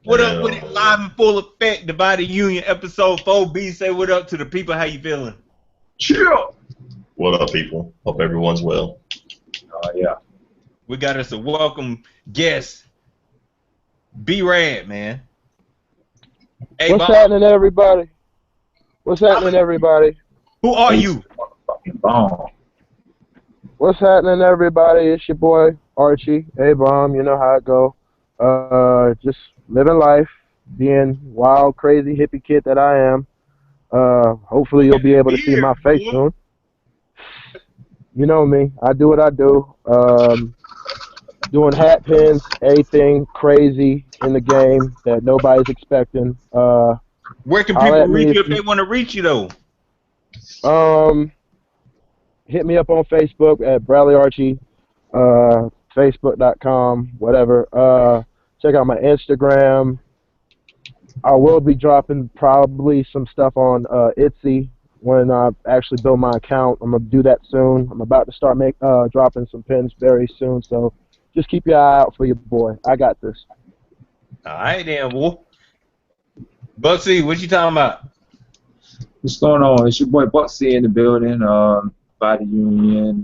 What up with it? Live in full effect. Divided Union episode 4B. Say what up to the people. How you feeling? Chill. What up, people? Hope everyone's well. Yeah. We got us a welcome guest. Rant, man. Hey, what's happening, everybody? What's happening, everybody? Who are you? ABomb. What's happening, everybody? It's your boy Archie. ABomb. You know how it go. Just living life, being wild, crazy hippie kid that I am. Hopefully you'll be able to see my face soon. You know me. I do what I do. Doing hat pins, anything crazy in the game that nobody's expecting. Where can people reach you if they want to reach you, though? Hit me up on Facebook at Bradley Archie, Facebook.com, whatever. Check out my Instagram. I will be dropping probably some stuff on Etsy when I actually build my account. I'm going to do that soon. I'm about to start dropping some pins very soon, so just keep your eye out for your boy. I got this. All right, then, boy. Bucksy, what you talking about? What's going on? It's your boy Bucksy in the building. Body Union,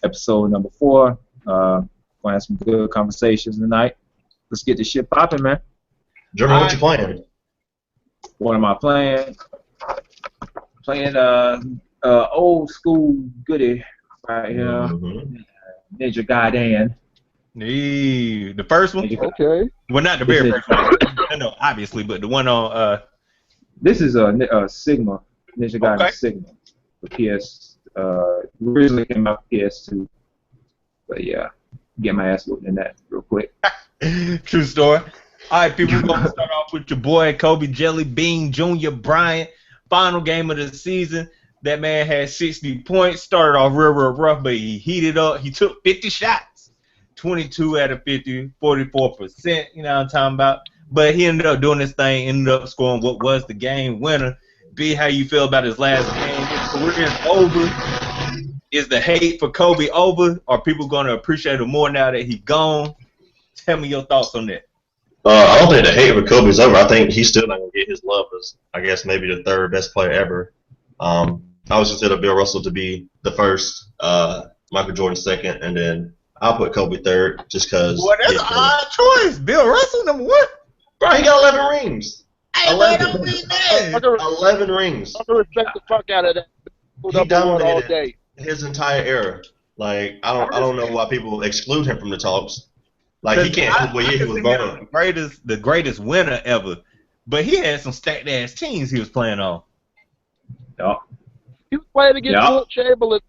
episode number 4. Gonna have some good conversations tonight. Let's get this shit popping, man. Jeremy, what you playing? What am I playing? Playing old school goodie right here. Ninja Gaiden. The first one? Okay. Well, not the very first one. No, obviously, but the one on. This is a Sigma. Ninja Gaiden Sigma. The PS. Originally came out PS2. But yeah, get my ass whooped in that real quick. True story. All right, people, we're going to start off with your boy, Kobe Jelly Bean Jr. Bryant. Final game of the season. That man had 60 points. Started off real rough, but he heated up. He took 50 shots. 22 out of 50, 44%. You know what I'm talking about? But he ended up doing this thing, ended up scoring what was the game winner. B, how you feel about his last game? His career is over. Is the hate for Kobe over? Are people going to appreciate him more now that he's gone? Tell me your thoughts on that. I don't think the hate for Kobe's over. I think he's still not going to get his love as, I guess, maybe the 3rd best player ever. I was consider Bill Russell to be the first, Michael Jordan 2nd, and then I'll put Kobe 3rd just because. Boy, that's an odd choice. Bill Russell, number 1? Bro, he got 11 rings. 11 rings. I'm going to respect the fuck out of that. He dominated his entire era. Like, I don't know why people exclude him from the talks. Like, he can't prove what year he was born. The greatest winner ever. But he had some stacked ass teams he was playing on. Yeah. He was playing against Wilt Chamberlain,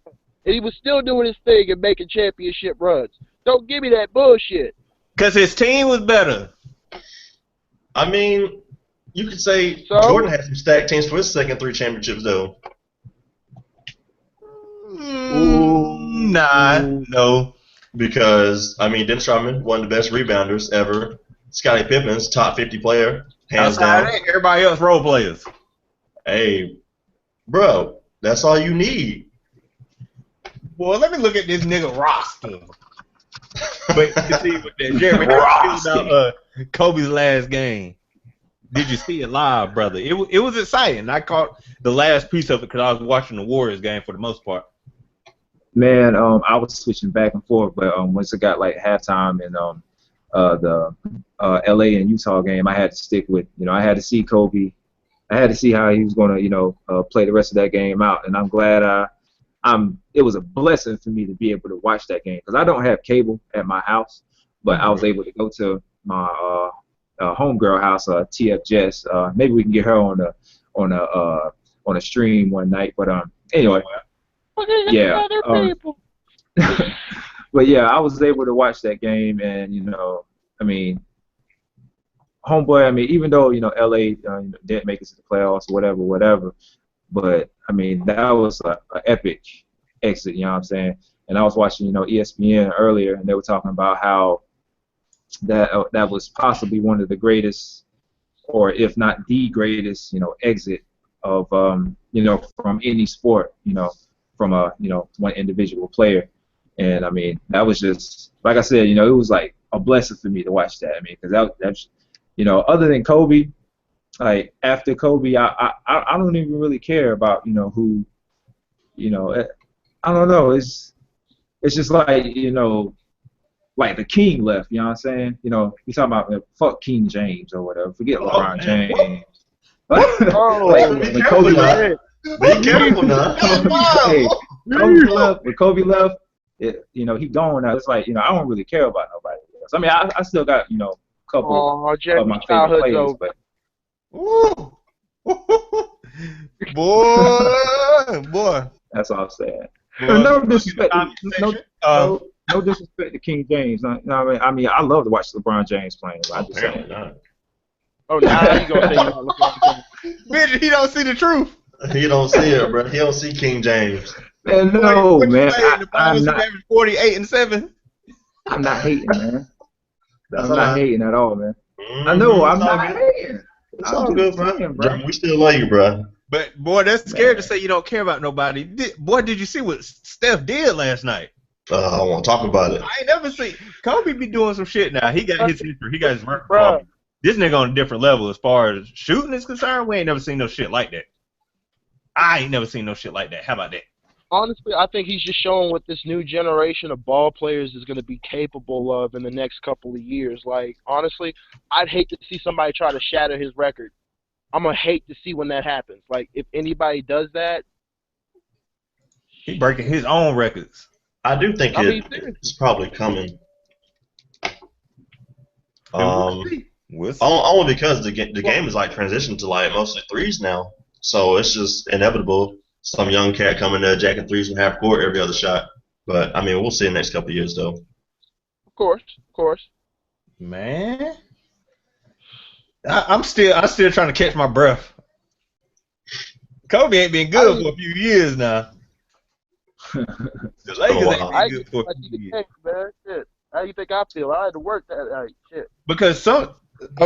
and he was still doing his thing and making championship runs. Don't give me that bullshit. Because his team was better. I mean, you could say Jordan had some stacked teams for his second 3 championships, though. No. Because, I mean, Dennis Rodman, one of the best rebounders ever. Scottie Pippen's top 50 player, hands down. Everybody else role players. Hey, bro, that's all you need. Well, let me look at this nigga roster. But you see what that Jeremy about Kobe's last game. Did you see it live, brother? It was exciting. I caught the last piece of it because I was watching the Warriors game for the most part. Man, I was switching back and forth, but once it got like halftime and the LA and Utah game, I had to stick with, I had to see Kobe. I had to see how he was going to, play the rest of that game out, and I'm glad it was a blessing for me to be able to watch that game because I don't have cable at my house, but I was able to go to my homegirl house, TF Jess. Maybe we can get her on a stream one night, but anyway. Yeah. But yeah, I was able to watch that game, and I mean, homeboy. I mean, even though LA didn't make it to the playoffs, whatever. But I mean, that was an epic exit. You know what I'm saying? And I was watching ESPN earlier, and they were talking about how that was possibly one of the greatest, or if not the greatest, exit of from any sport. From a one individual player, and I mean that was just like I said, it was like a blessing for me to watch that. I mean, because other than Kobe, like after Kobe, I don't even really care about who, I don't know. It's just like like the King left. You know what I'm saying? We talking about fuck King James or whatever. Forget Oh, LeBron man. James. Oh, like Be when careful Kobe now. left. Be careful now. Hey, Kobe left. When Kobe left, he gone now. It's like I don't really care about nobody else. I mean, I still got a couple of Jeremy's my favorite childhood's players, over. but Woo. boy. that's all I'm saying. Boy. No disrespect. Comment No, section. no disrespect to King James. I mean, I love to watch LeBron James playing. But I just Apparently saying. not. Oh, now you gonna say you want LeBron James? Bitch, he don't see the truth. He don't see it, bro. He don't see King James. Man, no, what man. You say in the finals, he averaged 48 and 7. I'm not hating, man. That's I'm not all right. hating at all, man. Mm-hmm. I know I'm It's all not good. hating. It's I'm all just good, bro. saying, bro. Jeremy, we still love you, bro. But boy, that's scared to Man. say you don't care about nobody. Boy, did you see what Steph did last night? I want to talk about it. I ain't never seen Kobe be doing some shit now. He got his history. He got his record. Bruh. This nigga on a different level as far as shooting is concerned. We ain't never seen no shit like that. I ain't never seen no shit like that. How about that? Honestly, I think he's just showing what this new generation of ball players is going to be capable of in the next couple of years. Like, honestly, I'd hate to see somebody try to shatter his record. I'm going to hate to see when that happens. Like, if anybody does that, He breaking his own records. I do think seriously. it's probably coming. We'll see. Only because the game is like transitioned to like mostly threes now, so it's just inevitable. Some young cat coming there jacking threes from half court every other shot. But I mean, we'll see in the next couple of years though. Of course. Man, I'm still trying to catch my breath. Kobe ain't been good for a few years now. The Lakers ain't been good for a few years. Man, shit. How you think I feel? I had to work that night. Shit. Because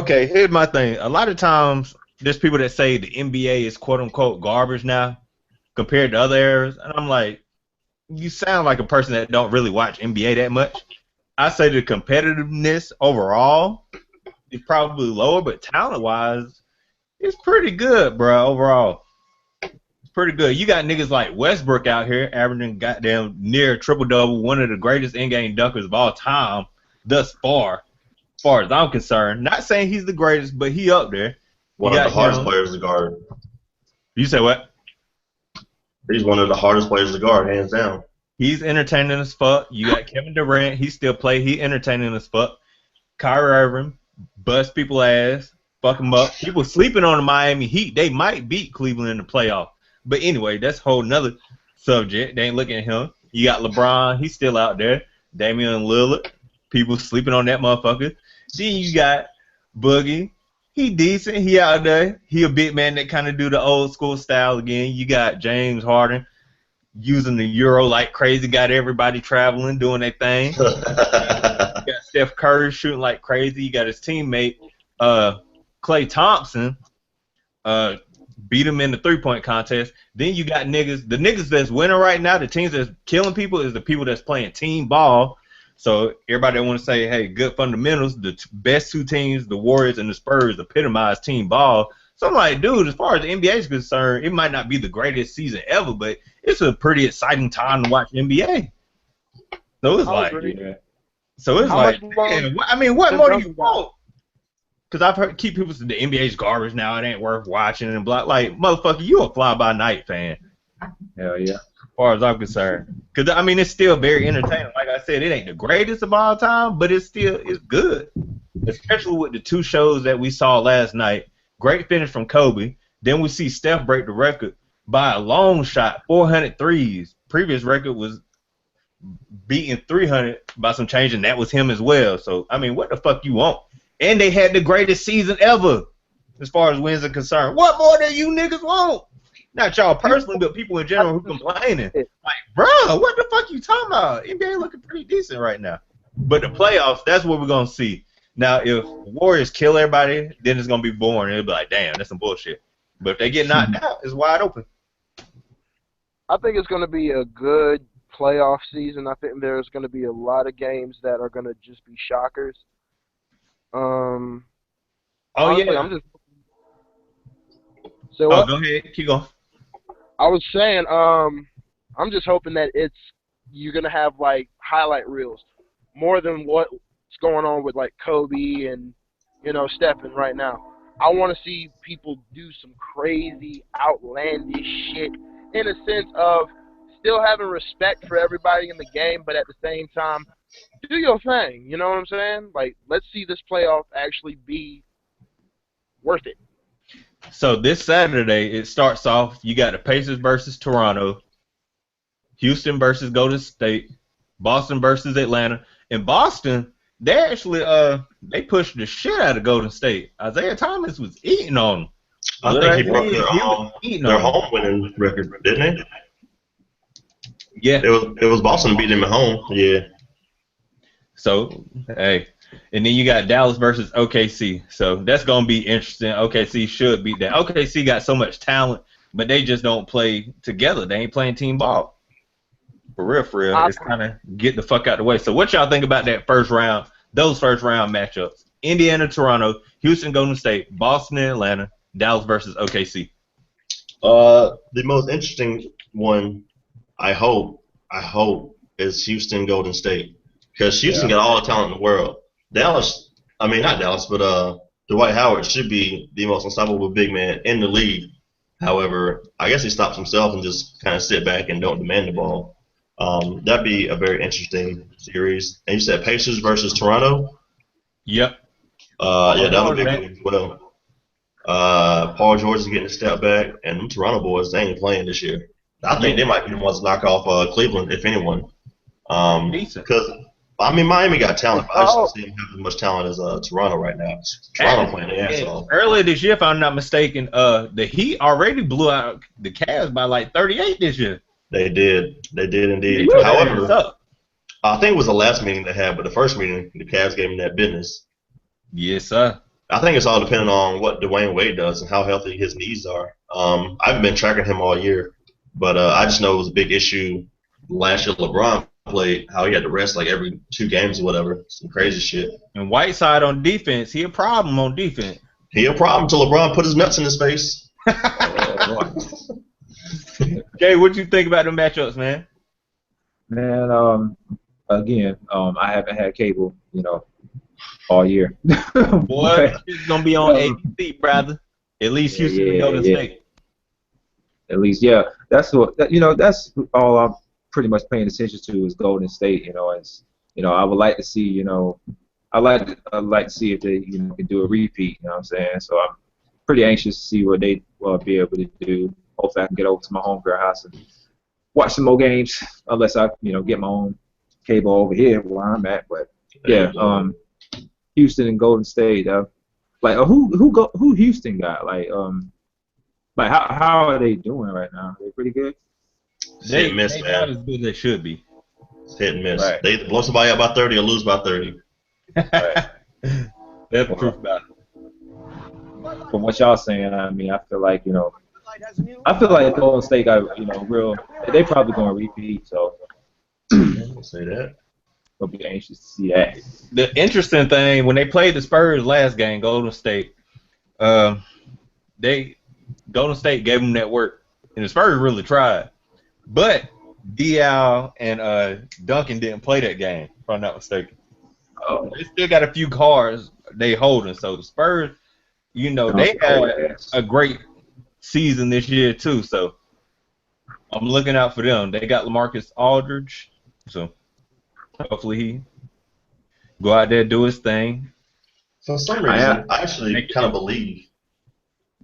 here's my thing. A lot of times, there's people that say the NBA is quote unquote garbage now compared to other eras, and I'm like, you sound like a person that don't really watch NBA that much. I say the competitiveness overall is probably lower, but talent-wise, it's pretty good, bro. Overall, it's pretty good. You got niggas like Westbrook out here averaging goddamn near triple-double, one of the greatest in-game dunkers of all time thus far as I'm concerned. Not saying he's the greatest, but he up there. One of the hardest players to guard. You say what? He's one of the hardest players to guard, hands down. He's entertaining as fuck. You got Kevin Durant. He still play. He entertaining as fuck. Kyrie Irving bust people ass, fuck them up. People sleeping on the Miami Heat. They might beat Cleveland in the playoff. But anyway, that's a whole nother subject. They ain't looking at him. You got LeBron. He's still out there. Damian Lillard. People sleeping on that motherfucker. Then you got Boogie. He decent. He out there. He a big man that kind of do the old school style again. You got James Harden using the Euro like crazy. Got everybody traveling, doing their thing. You got Steph Curry shooting like crazy. You got his teammate, Klay Thompson, beat him in the three-point contest. Then you got niggas. The niggas that's winning right now, the teams that's killing people, is the people that's playing team ball. So everybody that want to say, hey, good fundamentals, the best two teams, the Warriors and the Spurs, epitomize team ball. So I'm like, dude, as far as the NBA is concerned, it might not be the greatest season ever, but it's a pretty exciting time to watch NBA. So it's like, man, I mean, what more do you want? Because I've heard keep people say the NBA's garbage now, it ain't worth watching and blah. Like, motherfucker, you a fly-by-night fan. Hell yeah. As far as I'm concerned. Because, I mean, it's still very entertaining. Like I said, it ain't the greatest of all time, but it's good. Especially with the two shows that we saw last night. Great finish from Kobe. Then we see Steph break the record by a long shot, 400 threes. Previous record was beating 300 by some change, and that was him as well. So, I mean, what the fuck you want? And they had the greatest season ever as far as wins are concerned. What more do you niggas want? Not y'all personally, but people in general who complaining. Like, bro, what the fuck you talking about? NBA looking pretty decent right now. But the playoffs, that's what we're going to see. Now, if Warriors kill everybody, then it's going to be boring. It'll be like, damn, that's some bullshit. But if they get knocked out, it's wide open. I think it's going to be a good playoff season. I think there's going to be a lot of games that are going to just be shockers. honestly, yeah. I'm just. Say Oh, what? go ahead. Keep going. I was saying, I'm just hoping that you're gonna have like highlight reels more than what's going on with like Kobe and Stephen right now. I want to see people do some crazy, outlandish shit in a sense of still having respect for everybody in the game, but at the same time, do your thing. You know what I'm saying? Like, let's see this playoff actually be worth it. So this Saturday, it starts off. You got the Pacers versus Toronto, Houston versus Golden State, Boston versus Atlanta. In Boston, they pushed the shit out of Golden State. Isaiah Thomas was eating on them. I think he broke He was eating their on them. home winning record, didn't he? Yeah. It was Boston beating him at home. Yeah. So hey, and then you got Dallas versus OKC. So that's gonna be interesting. OKC should beat that. OKC got so much talent, but they just don't play together. They ain't playing team ball. For real. It's kind of get the fuck out the way. So what y'all think about that first round? Those first round matchups: Indiana, Toronto, Houston, Golden State, Boston, and Atlanta, Dallas versus OKC. The most interesting one, I hope, is Houston Golden State, because Houston got all the talent in the world. Dallas, I mean not Dallas, but Dwight Howard should be the most unstoppable big man in the league. However, I guess he stops himself and just kind of sit back and don't demand the ball. That'd be a very interesting series. And you said Pacers versus Toronto? Yep. Yeah, that would be good as well. Paul George is getting a step back, and them Toronto boys, they ain't playing this year. I think they might be the ones to knock off Cleveland, if anyone. Because, I mean, Miami got talent, but I just don't see them have as much talent as Toronto right now. Toronto playing the ass off. Earlier this year, if I'm not mistaken, the Heat already blew out the Cavs by like 38 this year. They did indeed. However, I think it was the last meeting they had, but the first meeting, the Cavs gave them that business. Yes, sir. I think it's all depending on what Dwayne Wade does and how healthy his knees are. I haven't been tracking him all year, but I just know it was a big issue last year. LeBron played, how he had to rest like every 2 games or whatever. Some crazy shit. And Whiteside on defense, he a problem on defense. He a problem till LeBron put his nuts in his face. Jay, what you think about the matchups, man? Man, again, I haven't had cable, all year. Boy, it's gonna be on ABC, brother. At least Houston and Golden State. At least, yeah. That's what that's all I'm pretty much paying attention to is Golden State. I would like to see, I'd like to see if they, can do a repeat. You know what I'm saying? So I'm pretty anxious to see what they will be able to do. Hopefully, I can get over to my homegirl house and watch some more games. Unless I, get my own cable over here where I'm at. But yeah, Houston and Golden State. Who Houston got? How are they doing right now? They pretty good. Hit and miss, they man. not as good as they should be. It's hit and miss. Right. They either blow somebody out by 30 or lose by 30. That's the truth about it. From what y'all saying, I mean, I feel like Golden State got real. They probably gonna repeat. So I'll say that. I'll be anxious to see that. The interesting thing when they played the Spurs last game, Golden State, Golden State gave them that work, and the Spurs really tried. But Dial and Duncan didn't play that game, if I'm not mistaken. They still got a few cards they holding. So the Spurs, they had a great season this year too. So I'm looking out for them. They got LaMarcus Aldridge, so hopefully he go out there and do his thing. For some reason, I actually kind of believe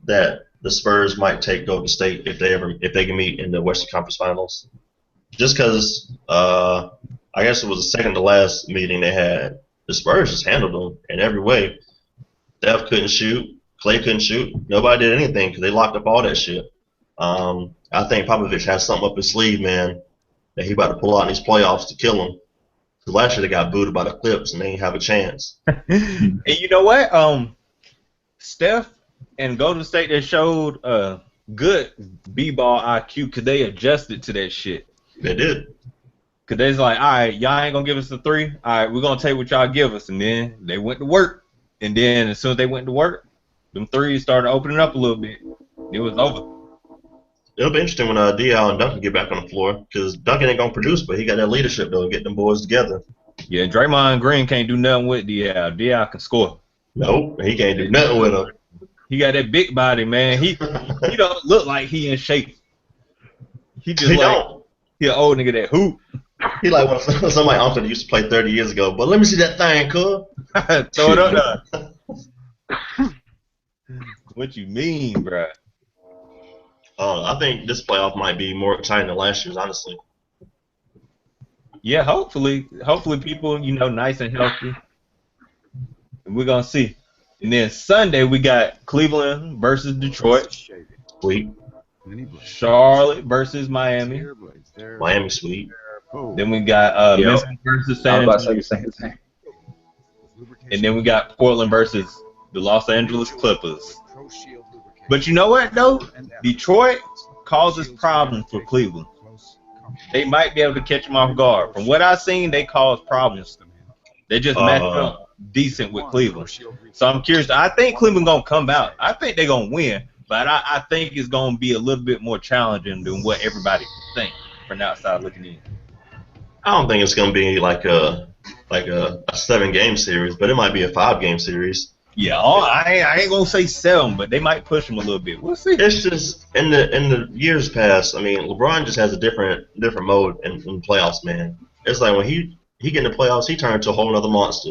that the Spurs might take Golden State if they can meet in the Western Conference Finals. Just because I guess it was the second to last meeting they had. The Spurs just handled them in every way. Steph couldn't shoot. Clay couldn't shoot. Nobody did anything because they locked up all that shit. I think Popovich has something up his sleeve, man, that he about to pull out in these playoffs to kill them. Because last year they got booted by the Clips and they didn't have a chance. And you know what? Steph and Golden State, they showed good b-ball IQ because they adjusted to that shit. They did. Because they was like, all right, y'all ain't going to give us a 3. All right, we're going to take what y'all give us. And then they went to work. And then as soon as they went to work, them threes started opening up a little bit. It was over. It'll be interesting when Dion and Duncan get back on the floor because Duncan ain't gonna produce, but he got that leadership though, get them boys together. Yeah, Draymond Green can't do nothing with Dion. Dion can score. Nope, he can't do nothing with him. He got that big body, man. He don't look like he in shape. He just He like don't. he an old nigga that hoop. He like when somebody uncle that used to play 30 years ago. But let me see that thing, cuz. Throw it up there. What you mean, bruh? I think this playoff might be more exciting than last year's, honestly. Yeah, hopefully people, nice and healthy. And we're gonna see. And then Sunday we got Cleveland versus Detroit. Sweet. Charlotte versus Miami. Miami sweet. Then we got Memphis versus San I was about Antonio. to say the same thing. And then we got Portland versus the Los Angeles Clippers. But you know what, though? Detroit causes problems for Cleveland. They might be able to catch them off guard. From what I've seen, they cause problems. They just match up decent with Cleveland. So I'm curious. I think Cleveland going to come out. I think they're going to win. But I think it's going to be a little bit more challenging than what everybody thinks from the outside looking in. I don't think it's going to be like a 7-game series, but it might be a 5-game series. Yeah, I ain't gonna say 7, but they might push them a little bit. We'll see. It's just in the years past. I mean, LeBron just has a different mode in playoffs, man. It's like when he get in the playoffs, he turns to a whole other monster.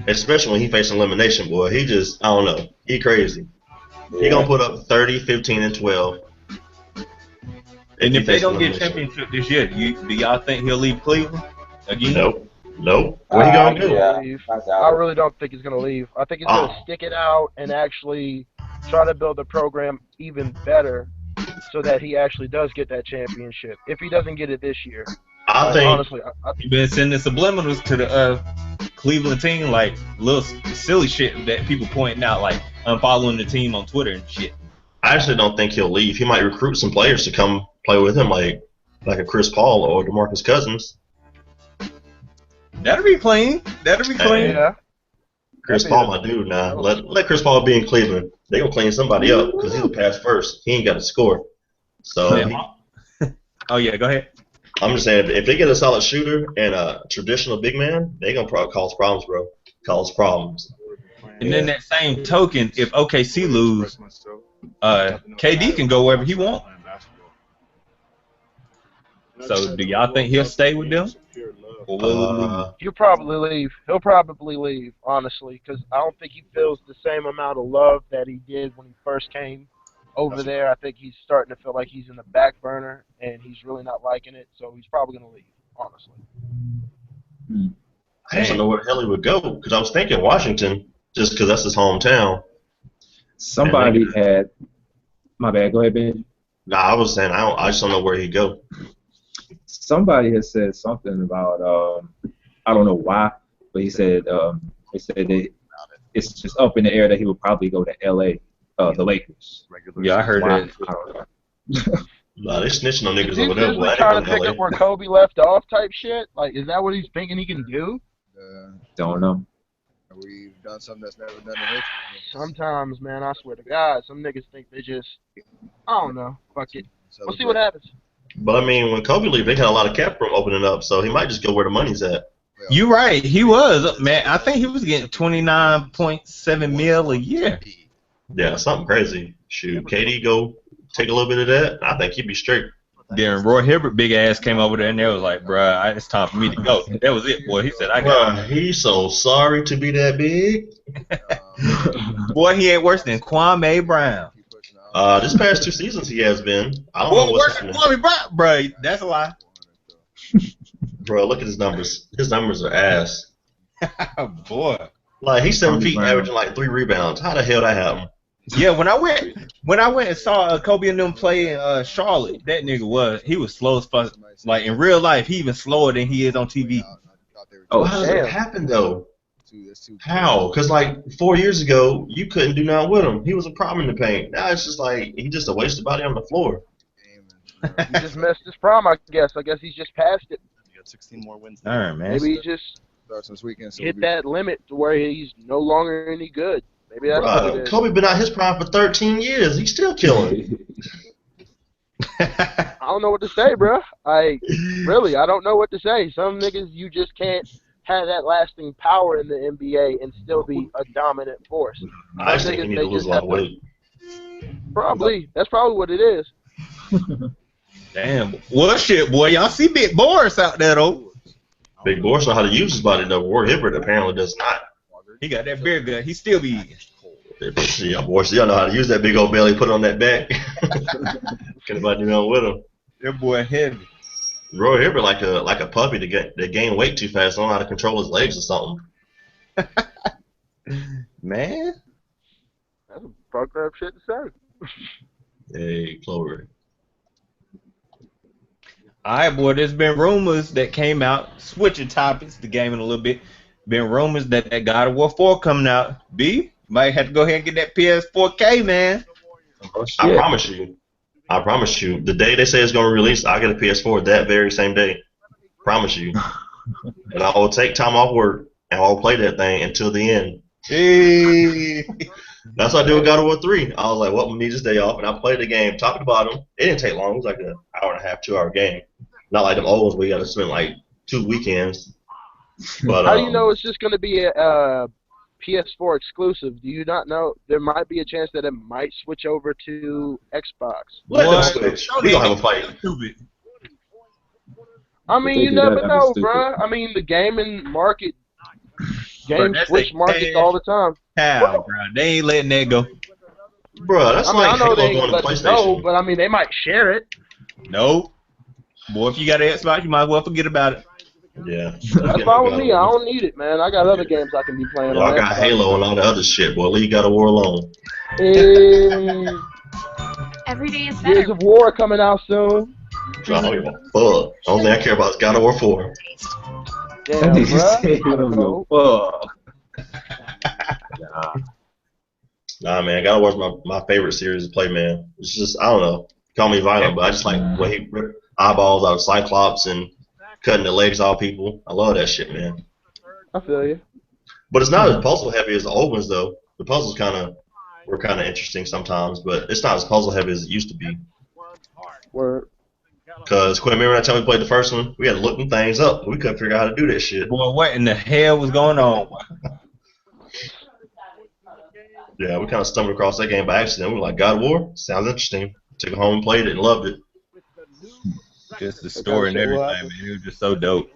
Especially when he facing elimination, boy. He just, I don't know, he crazy. He gonna put up 30, 15, and 12. And if they don't get a championship this year, do y'all think he'll leave Cleveland again? Nope. What he gonna do? I really don't think he's going to leave. I think he's going to stick it out and actually try to build the program even better so that he actually does get that championship. If he doesn't get it this year. I think honestly, you've been sending subliminals to the Cleveland team, like little silly shit that people pointing out, like unfollowing the team on Twitter and shit. I actually don't think he'll leave. He might recruit some players to come play with him, like a Chris Paul or DeMarcus Cousins. That'll be clean. Yeah. Chris Paul, my dude. Now let Chris Paul be in Cleveland. They gonna clean somebody up because he'll pass first. He ain't got to score. So. Oh yeah, go ahead. I'm just saying, if they get a solid shooter and a traditional big man, they gonna probably cause problems, bro. Cause problems. And then that same token, if OKC lose, KD can go wherever he wants. So do y'all think he'll stay with them? Or will he leave? He'll probably leave. He'll probably leave, honestly, because I don't think he feels the same amount of love that he did when he first came over there. I think he's starting to feel like he's in the back burner, and he's really not liking it. So he's probably going to leave, honestly. I don't know where the hell he would go because I was thinking Washington, just because that's his hometown. Somebody had. My bad. Go ahead, Ben. Nah, I was saying I just don't know where he'd go. Somebody has said something about I don't know why, but he said they said that it's just up in the air that he would probably go to LA, the Lakers. Yeah, I heard that. I don't know. Nah, they snitching on niggas Is over he there. seriously trying to pick up where Kobe left off type shit? Like, is that what he's thinking he can do? Don't know. We've done something that's never done in history. Sometimes, man, I swear to God, some niggas think they just, I don't know, fuck it. We'll see what happens. But I mean, when Kobe leave, they got a lot of cap room opening up, so he might just go where the money's at. You right, he was, man. I think he was getting $29.7 million a year. Yeah, something crazy. Shoot, KD go take a little bit of that. I think he'd be straight. Then Roy Hibbert, big ass, came over there and they was like, bruh, it's time for me to go. That was it, boy. He said, I got Bruh, he's so sorry to be that big. Boy, he ain't worse than Kwame Brown. This past 2 seasons he has been. I don't know what's happening. Kwame Brown, bruh, that's a lie. Bro, look at his numbers. His numbers are ass. Boy. Like, he's 7 feet averaging like 3 rebounds. How the hell that happen? Yeah, when I went and saw Kobe and them play in Charlotte, that nigga he was slow as fuck. Like in real life, he even slower than he is on TV. Oh, how does that happen though? How? Because like 4 years ago, you couldn't do nothing with him. He was a problem in the paint. Now it's just like he's just a wasted body on the floor. He just missed his prime, I guess. I guess he's just past it. You got 16 more wins. All right, man. Maybe he just hit that limit to where he's no longer any good. Maybe that's what it Bro, is. Kobe been out his prime for 13 years. He's still killing. I don't know what to say, bro. Really, I don't know what to say. Some niggas, you just can't have that lasting power in the NBA and still be a dominant force. I Some just think he niggas, need they to lose just a lot have of to. weight. That's probably what it is. Damn. Well, shit, boy. Y'all see Big Boris out there, though. Big Boris know how to use his body, though. Ward Hibbert apparently does not. He got that beer gut. He still be eating. Yeah, Boris, y'all know how to use that big old belly, put it on that back. Can nobody do nothing with him? That boy heavy. Roy Hibbert like a puppy that gain weight too fast. Don't know how to control his legs or something. Man. That's a fucked up shit to say. Hey, Clover. All right, boy. There's been rumors that came out. Switching topics, the game in a little bit. Been rumors that God of War 4 coming out. B, might have to go ahead and get that PS4K, man. Oh, I shit. promise you, the day they say it's going to release, I'll get a PS4 that very same day. Promise you. And I will take time off work, and I'll play that thing until the end. Hey. That's what I did with God of War 3. I was like, well, we need this day off, and I played the game top to bottom. It didn't take long. It was like an hour and a half, 2 hour game. Not like them old ones where you got to spend like 2 weekends. But How do you know it's just going to be a PS4 exclusive? Do you not know there might be a chance that it might switch over to Xbox? let What? them switch. We don't have a fight. Stupid. I mean, they you do that, never that'd be know, stupid. bruh. I mean, the gaming market, Bro, game that's switch a markets cash all the time. How, bro? They ain't letting that go. Bro, that's I mean, like I know they Halo ain't going to let you know, PlayStation. but I mean, they might share it. Nope. Boy, if you got an Xbox, you might as well forget about it. Yeah. That's fine with me. I don't need it, man. I got other games I can be playing Y'all on got Xbox. Halo and all the other shit, boy. Leave God of War alone. And Every day is Gears better. of War coming out soon. I don't give a fuck. Only thing I care about is God of War 4. Damn, That nigga said he bruh. don't give a fuck. Nah. Nah, man, God of War's my favorite series to play, man. It's just, I don't know. Call me violent, but I just like when he ripped eyeballs out of Cyclops and cutting the legs off people. I love that shit, man. I feel you. But it's not as puzzle heavy as the old ones, though. The puzzles were kind of interesting sometimes, but it's not as puzzle heavy as it used to be. Word. Cause Quinn, remember that time we played the first one? We had to look them things up. We couldn't figure out how to do that shit. Boy, what in the hell was going on? Yeah, we kind of stumbled across that game by accident. We were like, God of War? Sounds interesting. Took it home and played it and loved it. Just the story and everything, man. It was just so dope.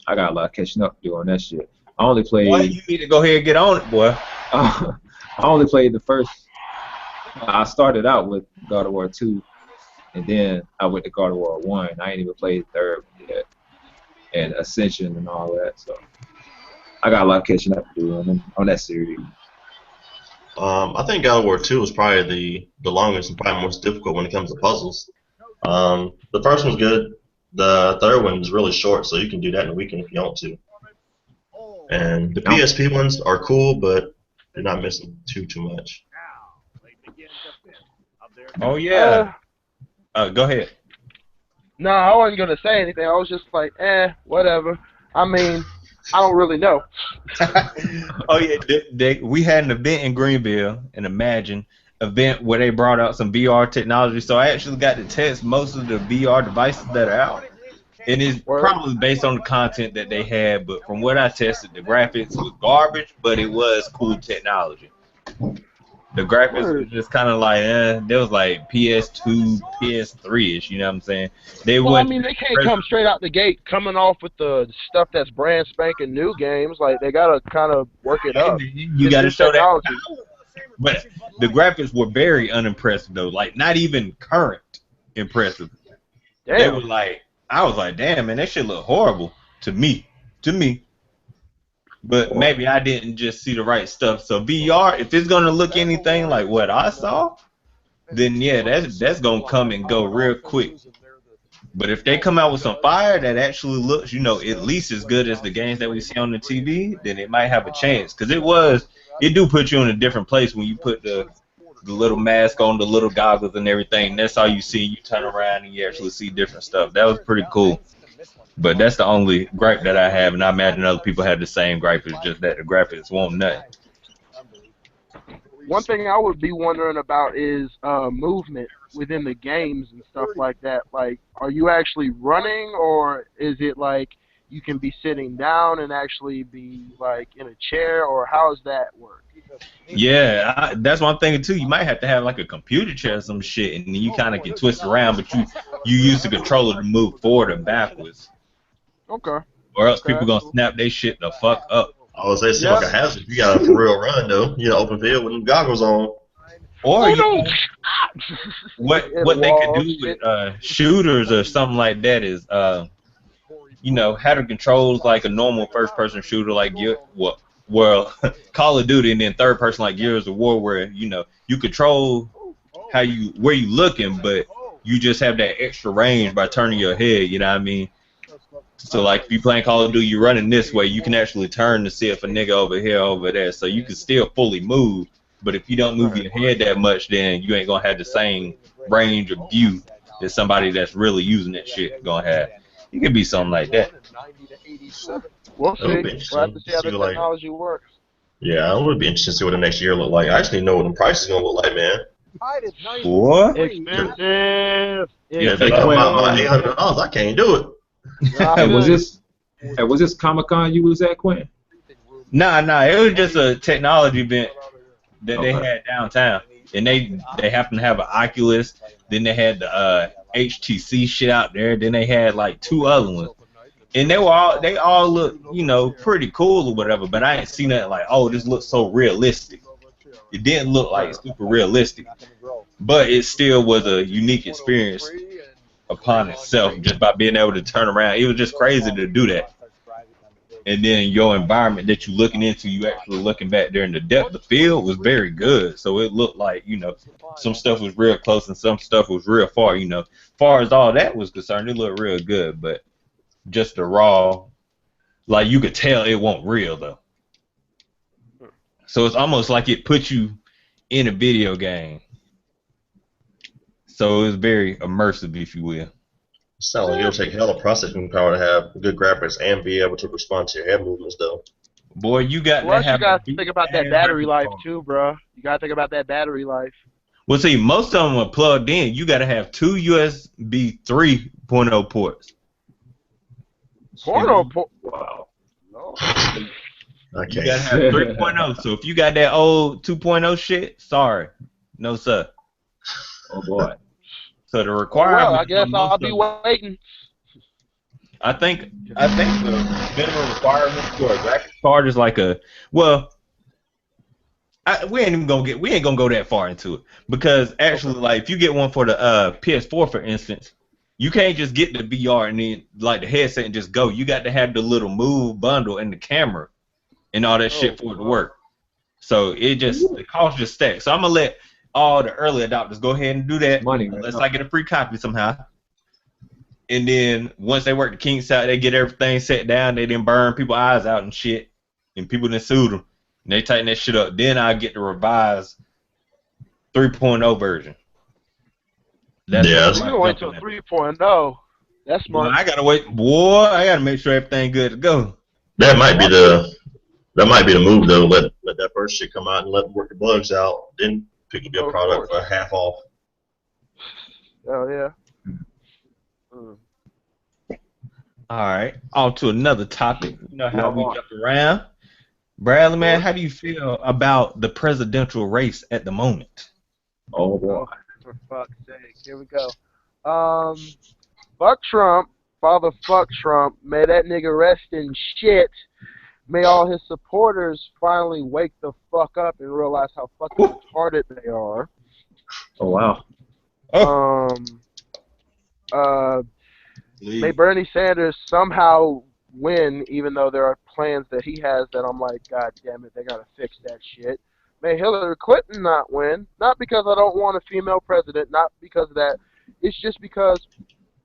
I got a lot of catching up to do on that shit. I only Boy, played. you need to go ahead and get on it, boy. I only played the first. I started out with God of War 2, and then I went to God of War 1. I ain't even played the third yet, and Ascension and all that. So I got a lot of catching up to do on that series. I think God of War 2 was probably the longest and probably most difficult when it comes to puzzles. The first one's good. The third one is really short, so you can do that in a weekend if you want to. And the PSP ones are cool, but you're not missing too much. Oh, yeah. Go ahead. No, I wasn't gonna say anything. I was just like, whatever. I mean, I don't really know. Oh, yeah. We had an event in Greenville, an Imagine event where they brought out some VR technology. So I actually got to test most of the VR devices that are out. And it's probably based on the content that they had, but from what I tested, the graphics was garbage, but it was cool technology. The graphics was just kind of like, they was like PS2, PS3-ish, you know what I'm saying? Well, I mean, they can't come straight out the gate coming off with the stuff that's brand spanking new games. Like, they got to kind of work it up. You got to show technology. That. But the graphics were very unimpressive, though. Like, not even current impressive. Damn. They were like, I was like, damn, man, that shit look horrible to me. But maybe I didn't just see the right stuff. So VR, if it's gonna look anything like what I saw, then yeah, that's gonna come and go real quick. But if they come out with some fire that actually looks, at least as good as the games that we see on the TV, then it might have a chance. Cause it do put you in a different place when you put the little mask on, the little goggles and everything. That's all you see. You turn around and you actually see different stuff. That was pretty cool. But that's the only gripe that I have, and I imagine other people have the same gripe. It's just that the graphics won't nothing. one thing I would be wondering about is movement within the games and stuff like that. Like, are you actually running, or is it like you can be sitting down and actually be like in a chair, or how does that work? Yeah, that's one thing too. You might have to have like a computer chair or some shit, and then you kind of can twist around, but you use the controller to move forward and backwards, Okay. or else Okay. people gonna snap their shit the fuck up. I would say it seems like a hazard. If you got a for real run though, you know, open field with them goggles on. Or you no! know, what Hit a what they could wall, do shit. with shooters or something like that is you know, have the controls like a normal first person shooter like well Call of Duty, and then third person like Gears of War, where you know you control where you looking, but you just have that extra range by turning your head. You know what I mean? So like if you playing Call of Duty, you're running this way, you can actually turn to see if a nigga over here, over there, so you can still fully move. But if you don't move your head that much, then you ain't gonna have the same range of view that somebody that's really using that shit gonna have. It could be something like that. We'll That would be see. We'll have to interesting. see how the See, like, technology works. yeah, it would be interesting to see what the next year look like. I actually know what the price is gonna look like, man. What? Expensive. Yeah, If they they come quit. out by $800, I can't do it. Hey, was this Comic-Con you was at, Quentin? Nah, it was just a technology event that they Okay. had downtown, and they happen to have an Oculus. Then they had the HTC shit out there. Then they had like two other ones, and they all look, you know, pretty cool or whatever. But I ain't seen that like, oh, this looks so realistic. It didn't look like super realistic, but it still was a unique experience upon itself just by being able to turn around. It was just crazy to do that. And then your environment that you're looking into, you actually looking back there, and the depth of field was very good. So it looked like, you know, some stuff was real close and some stuff was real far. You know, as far as all that was concerned, it looked real good. But just the raw, like you could tell it wasn't real though. So it's almost like it put you in a video game. So it was very immersive, if you will. Sounds like it'll take hella processing power to have good graphics and be able to respond to your head movements, though. Boy, you got Plus, to have you got a to think about that big-ass battery graphics life card. too, bro. You got to think about that battery life. Well, see, most of them are plugged in. You got to have two USB 3.0 ports. Porno port. Wow. No. I You can't. got to have 3.0. So if you got that old 2.0 shit, sorry. No, sir. Oh boy. So the requirement. Well, I guess I'll be waiting. I think the minimum requirement for a graphics card is like we ain't gonna go that far into it, because actually, like, if you get one for the PS4, for instance, you can't just get the VR and then like the headset and just go. You got to have the little Move bundle and the camera and all that shit for it to work. So the cost just stacks. So I'm gonna let all the early adopters go ahead and do that. Money. Unless I get a free copy somehow. And then once they work the kinks out, they get everything set down. They didn't burn people's eyes out and shit, and people didn't sue them. And they tighten that shit up. Then I get the revised 3.0 version. That's Yeah, You can wait till 3.0. That's smart. Well, I gotta wait, boy. I gotta make sure everything good to go. that might be the move, though. Let that first shit come out and let them work the bugs out. Then pick up your Of product course. for half off. Oh yeah. All right, on to another topic. You know how we jump around. Bradley, man, how do you feel about the presidential race at the moment? Oh boy. For fuck's sake, here we go. Fuck Trump, father. Fuck Trump. May that nigga rest in shit. May all his supporters finally wake the fuck up and realize how fucking retarded they are. Oh wow. May Bernie Sanders somehow win, even though there are plans that he has that I'm like, God damn it, they gotta fix that shit. May Hillary Clinton not win, not because I don't want a female president, not because of that. It's just because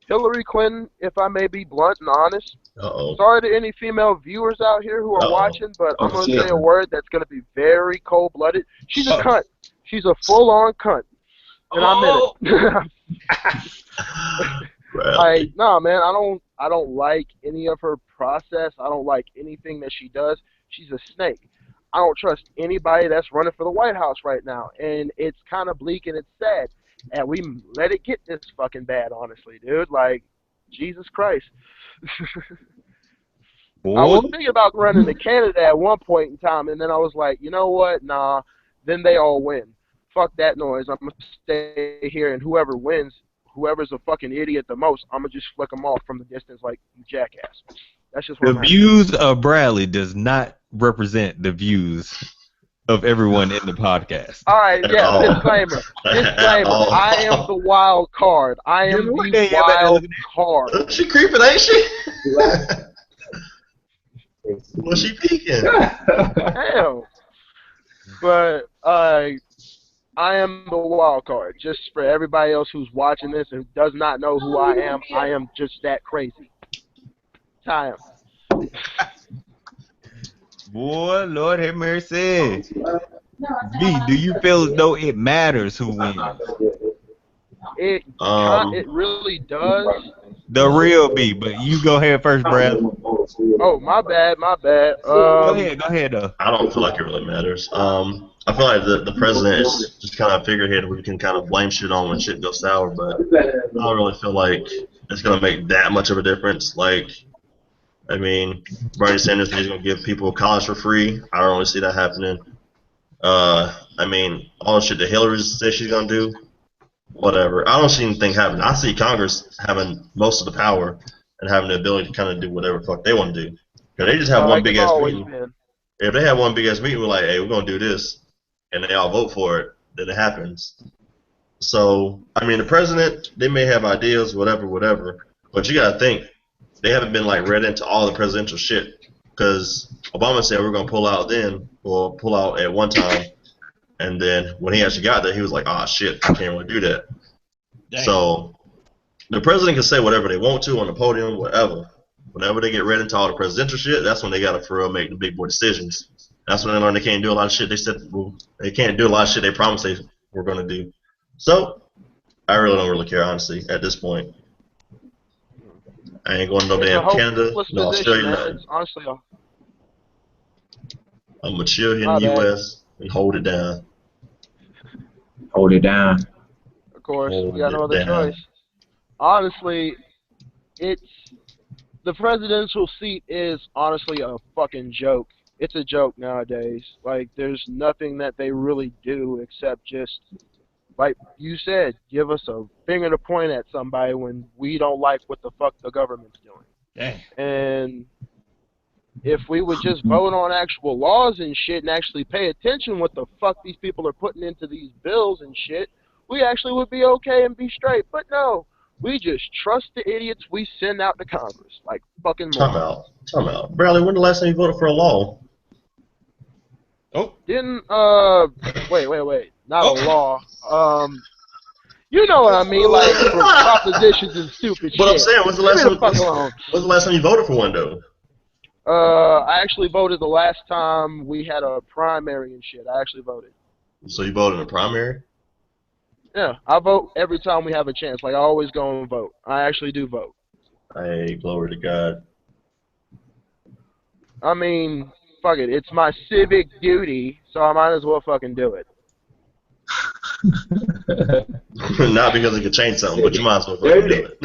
Hillary Clinton, if I may be blunt and honest, Uh-oh. sorry to any female viewers out here who are watching, but I'm going to say a word that's going to be very cold-blooded. She's a cunt. She's a full-on cunt. And I meant it. Like, nah, man, I don't like any of her process. I don't like anything that she does. She's a snake. I don't trust anybody that's running for the White House right now, and it's kind of bleak and it's sad. And we let it get this fucking bad, honestly, dude. Like, Jesus Christ. I was Boy, thinking about running to Canada at one point in time, and then I was like, you know what? Nah. Then they all win. Fuck that noise. I'm gonna stay here, and whoever wins, whoever's a fucking idiot the most, I'm gonna just flick them off from the distance like you jackass. That's just what the I'm having. views of Bradley does not represent the views of everyone in the podcast. All right, At yeah. all. Disclaimer. At Disclaimer. all. I am the wild card. I am Damn it, we the ain't ever wild looking card. She creeping, ain't she? Was she peeking? Damn. But I am the wild card. Just for everybody else who's watching this and does not know who I am just that crazy. I am. Boy, Lord have mercy. B, do you feel as though it matters who wins? It really does. The real B, but you go ahead first, Brad. Oh, my bad. Go ahead, though. I don't feel like it really matters. I feel like the president is just kind of a figurehead who you can kind of blame shit on when shit goes sour, but I don't really feel like it's going to make that much of a difference. Like, I mean, Bernie Sanders is going to give people college for free. I don't really see that happening. I mean, all the shit that Hillary says she's going to do, whatever. I don't see anything happening. I see Congress having most of the power and having the ability to kind of do whatever the fuck they want to do. Because they just have one big ass meeting. If they have one big ass meeting, we're like, hey, we're going to do this, and they all vote for it, then it happens. So, I mean, the president, they may have ideas, whatever, but you got to think, they haven't been, like, read into all the presidential shit. Because Obama said we're going to pull out then, or pull out at one time, and then when he actually got there, he was like, ah, shit, I can't really do that. Dang. So, the president can say whatever they want to on the podium, whatever. Whenever they get read into all the presidential shit, that's when they got to, for real, make the big boy decisions. That's when they learn they can't do a lot of shit they said, well, they can't do a lot of shit they promised they were going to do. So, I really don't really care, honestly, at this point. I ain't going to no damn Canada, no Australia, nothing. Honestly, I'm going to chill here in the U.S. and hold it down. Hold it down. Of course, we got no other choice. Honestly, the presidential seat is honestly a fucking joke. It's a joke nowadays. Like, there's nothing that they really do except just, like you said, give us a finger to point at somebody when we don't like what the fuck the government's doing. Dang. And if we would just vote on actual laws and shit and actually pay attention what the fuck these people are putting into these bills and shit, we actually would be okay and be straight. But no, we just trust the idiots we send out to Congress. Like fucking more. Time out. Bradley, when the last time you voted for a law? Oh. Didn't, wait. Not a law. You know what I mean, like for propositions and stupid shit. But I'm saying, when's the last time you voted for one, though? I actually voted the last time we had a primary and shit. I actually voted. So you voted in a primary? Yeah, I vote every time we have a chance. Like, I always go and vote. I actually do vote. Hey, glory to God. I mean, fuck it. It's my civic duty, so I might as well fucking do it. Not because it could change something, but you might as well fucking do it.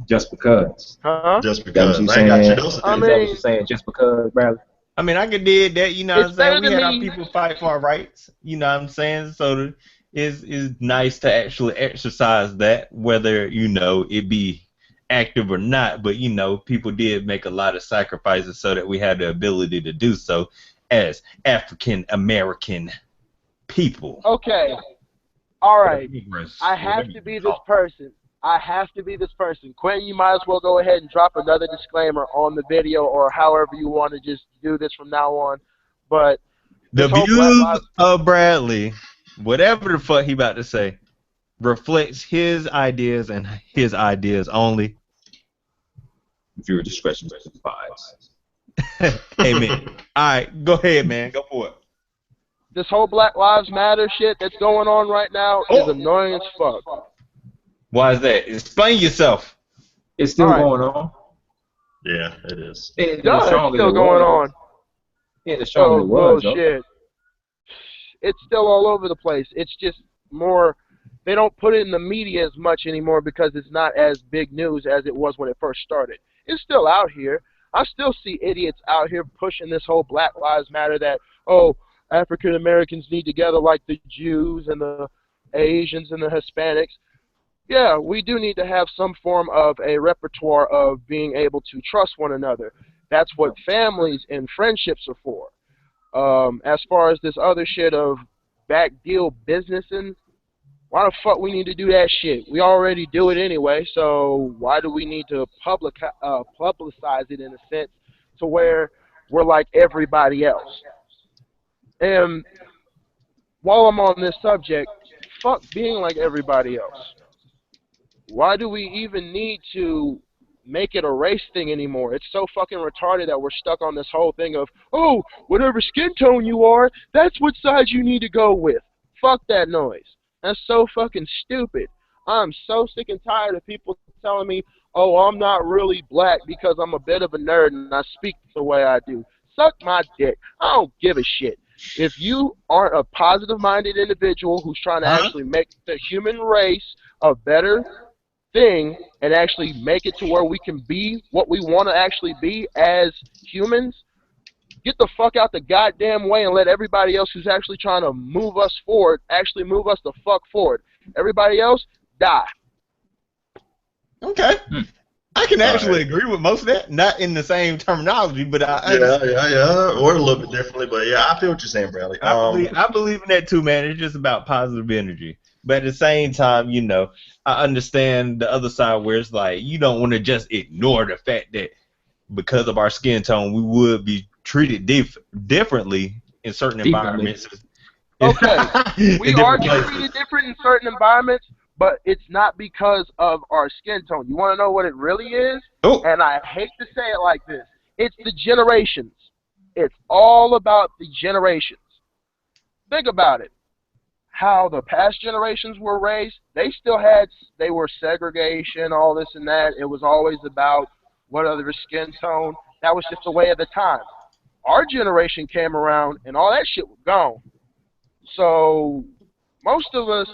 Just because. Huh? Just because. I ain't got you. is that what you're saying? Just because, Bradley? I mean, I could did that, you know what I'm saying? We had our me. people fight for our rights, you know what I'm saying? So it's nice to actually exercise that, whether, you know, it be active or not. But, you know, people did make a lot of sacrifices so that we had the ability to do so as African-American people. Okay. All right. I have to be this person. Quentin, you might as well go ahead and drop another disclaimer on the video or however you want to just do this from now on. But the views of Bradley, whatever the fuck he about to say, reflects his ideas and his ideas only. Viewer discretion is advised. Amen. All right, go ahead, man. Go for it. This whole Black Lives Matter shit that's going on right now is annoying as fuck. Why is that? Explain yourself. It's still going on. Yeah, it is. It's still going on. Yeah, to show them it was, though. Bullshit. It's still all over the place. It's just more. They don't put it in the media as much anymore because it's not as big news as it was when it first started. It's still out here. I still see idiots out here pushing this whole Black Lives Matter that, oh, African Americans need to gather like the Jews and the Asians and the Hispanics. Yeah, we do need to have some form of a repertoire of being able to trust one another. That's what families and friendships are for. As far as this other shit of back deal businessing, why the fuck we need to do that shit? We already do it anyway, so why do we need to publicize it in a sense to where we're like everybody else? And while I'm on this subject, fuck being like everybody else. Why do we even need to make it a race thing anymore? It's so fucking retarded that we're stuck on this whole thing of, oh, whatever skin tone you are, that's what side you need to go with. Fuck that noise. That's so fucking stupid. I'm so sick and tired of people telling me, oh, I'm not really black because I'm a bit of a nerd and I speak the way I do. Suck my dick. I don't give a shit. If you aren't a positive-minded individual who's trying to actually make the human race a better thing and actually make it to where we can be what we want to actually be as humans, get the fuck out the goddamn way and let everybody else who's actually trying to move us forward actually move us the fuck forward. Everybody else, die. Okay. I can actually agree with most of that. Not in the same terminology, but yeah, or a little bit differently. But yeah, I feel what you're saying, Bradley. I believe in that too, man. It's just about positive energy. But at the same time, you know, I understand the other side where it's like you don't want to just ignore the fact that because of our skin tone, we would be treated differently in certain environments. Okay, we are treated different in certain environments, but it's not because of our skin tone. You want to know what it really is? Oh. And I hate to say it like this. It's the generations. It's all about the generations. Think about it. How the past generations were raised, they were segregation, all this and that. It was always about what other skin tone. That was just the way of the time. Our generation came around and all that shit was gone. So most of us,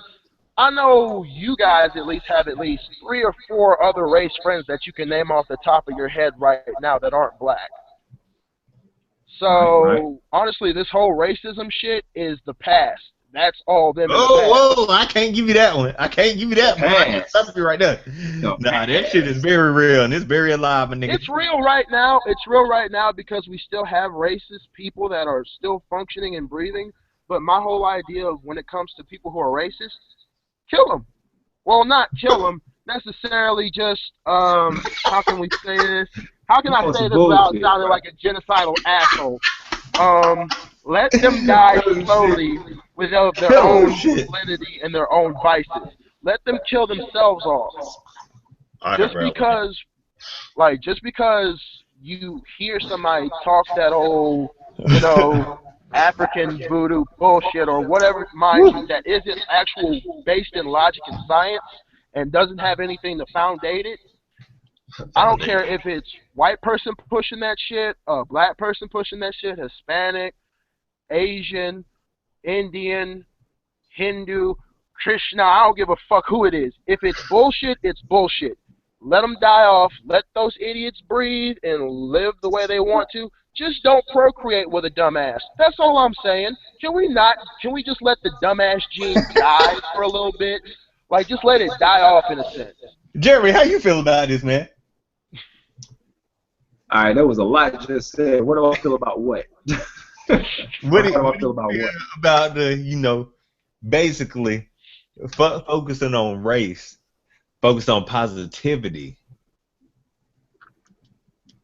I know you guys at least have at least 3 or 4 other race friends that you can name off the top of your head right now that aren't black. So honestly, this whole racism shit is the past. That's all them. Whoa! I can't give you that one. I can't give you that one. I can't stop you right there. Nah, that shit is very real and it's very alive, my nigga. It's real right now. It's real right now because we still have racist people that are still functioning and breathing. But my whole idea of when it comes to people who are racist, kill them. Well, not kill them necessarily. Just how can we say this? How can I say this without sounding like a genocidal asshole? Let them die slowly without their own validity and their own vices. Let them kill themselves off. Just because you hear somebody talk that old, you know, African voodoo bullshit or whatever, mind you, that isn't actual based in logic and science and doesn't have anything to foundate it. I don't care if it's white person pushing that shit, a black person pushing that shit, Hispanic, Asian, Indian, Hindu, Krishna, I don't give a fuck who it is. If it's bullshit, it's bullshit. Let them die off. Let those idiots breathe and live the way they want to. Just don't procreate with a dumbass. That's all I'm saying. Can we just let the dumbass gene die for a little bit? Like, just let it die off in a sense. Jeremy, how you feel about this, man? All right, that was a lot just said. What do I feel about what? What do I feel about what? About the, you know, basically focusing on race, focus on positivity,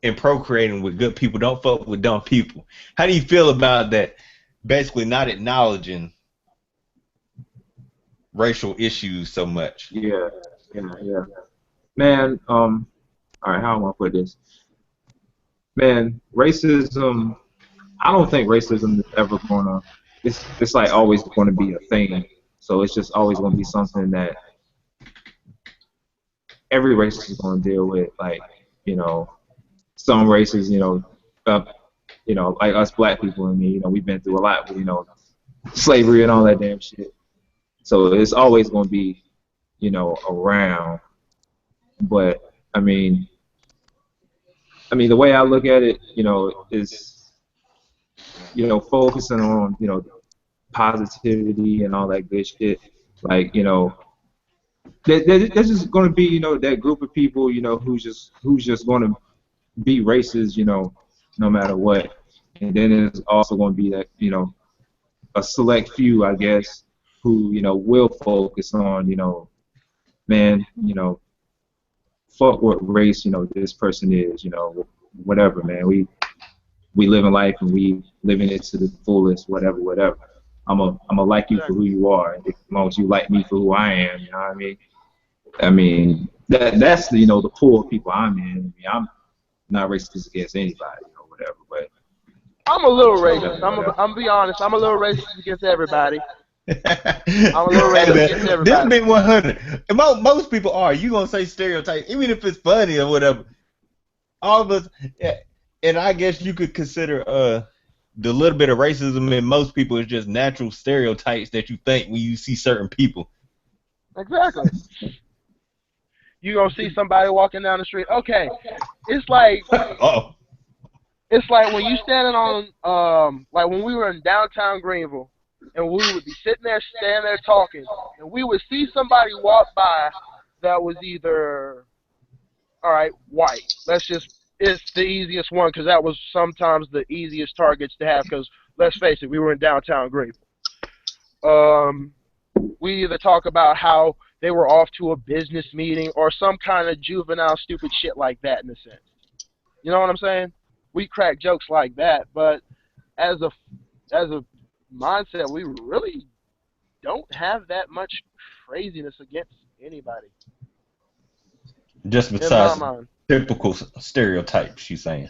and procreating with good people. Don't fuck with dumb people. How do you feel about that? Basically, not acknowledging racial issues so much. Yeah. Man, all right, how am I put this? Man, racism. I don't think racism is ever gonna. It's like always going to be a thing. So it's just always going to be something that every race is going to deal with. Like, you know, some races, you know, you know, like us black people. I mean, you know, we've been through a lot with, you know, slavery and all that damn shit. So it's always going to be, you know, around. But I mean, the way I look at it, you know, is, you know, focusing on, you know, positivity and all that good shit. Like, you know, there's just going to be, you know, that group of people, you know, who's just going to be racist, you know, no matter what. And then there's also going to be that, you know, a select few, I guess, who, you know, will focus on, you know, man, you know, fuck what race, you know, this person is, you know, whatever, man. We live in life and we living it to the fullest, whatever. I'm a like you for who you are, as long as you like me for who I am. You know what I mean? I mean that's the, you know, the pool of people I'm in. I mean, I'm not racist against anybody or whatever, but I'm a little racist. I'm gonna be honest. I'm a little racist against everybody. I'm a little Hey, racist man, against this everybody. been 100. And most people are. You gonna say stereotype, even if it's funny or whatever. All of us, yeah, and I guess you could consider the little bit of racism in most people is just natural stereotypes that you think when you see certain people. Exactly. You gonna see somebody walking down the street. Okay, it's like Oh, when you standing on like when we were in downtown Greenville, and we would be standing there talking, and we would see somebody walk by that was either all right white. It's the easiest one because that was sometimes the easiest targets to have because let's face it, we were in downtown Greenville. We either talk about how they were off to a business meeting or some kind of juvenile stupid shit like that in a sense. You know what I'm saying? We crack jokes like that, but as a mindset, we really don't have that much craziness against anybody. just In my besides mind, typical stereotypes, you saying?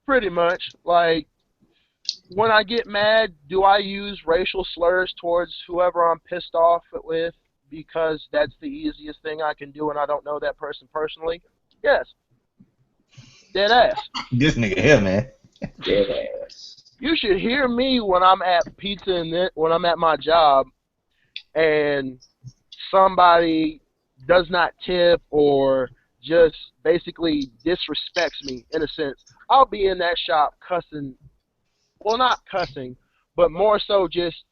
pretty much. Like when I get mad, do I use racial slurs towards whoever I'm pissed off with because that's the easiest thing I can do and I don't know that person personally? Yes. Dead ass. This nigga here, man. You should hear me when I'm at pizza and when I'm at my job and somebody does not tip or just basically disrespects me in a sense. I'll be in that shop cussing. Well, not cussing, but more so just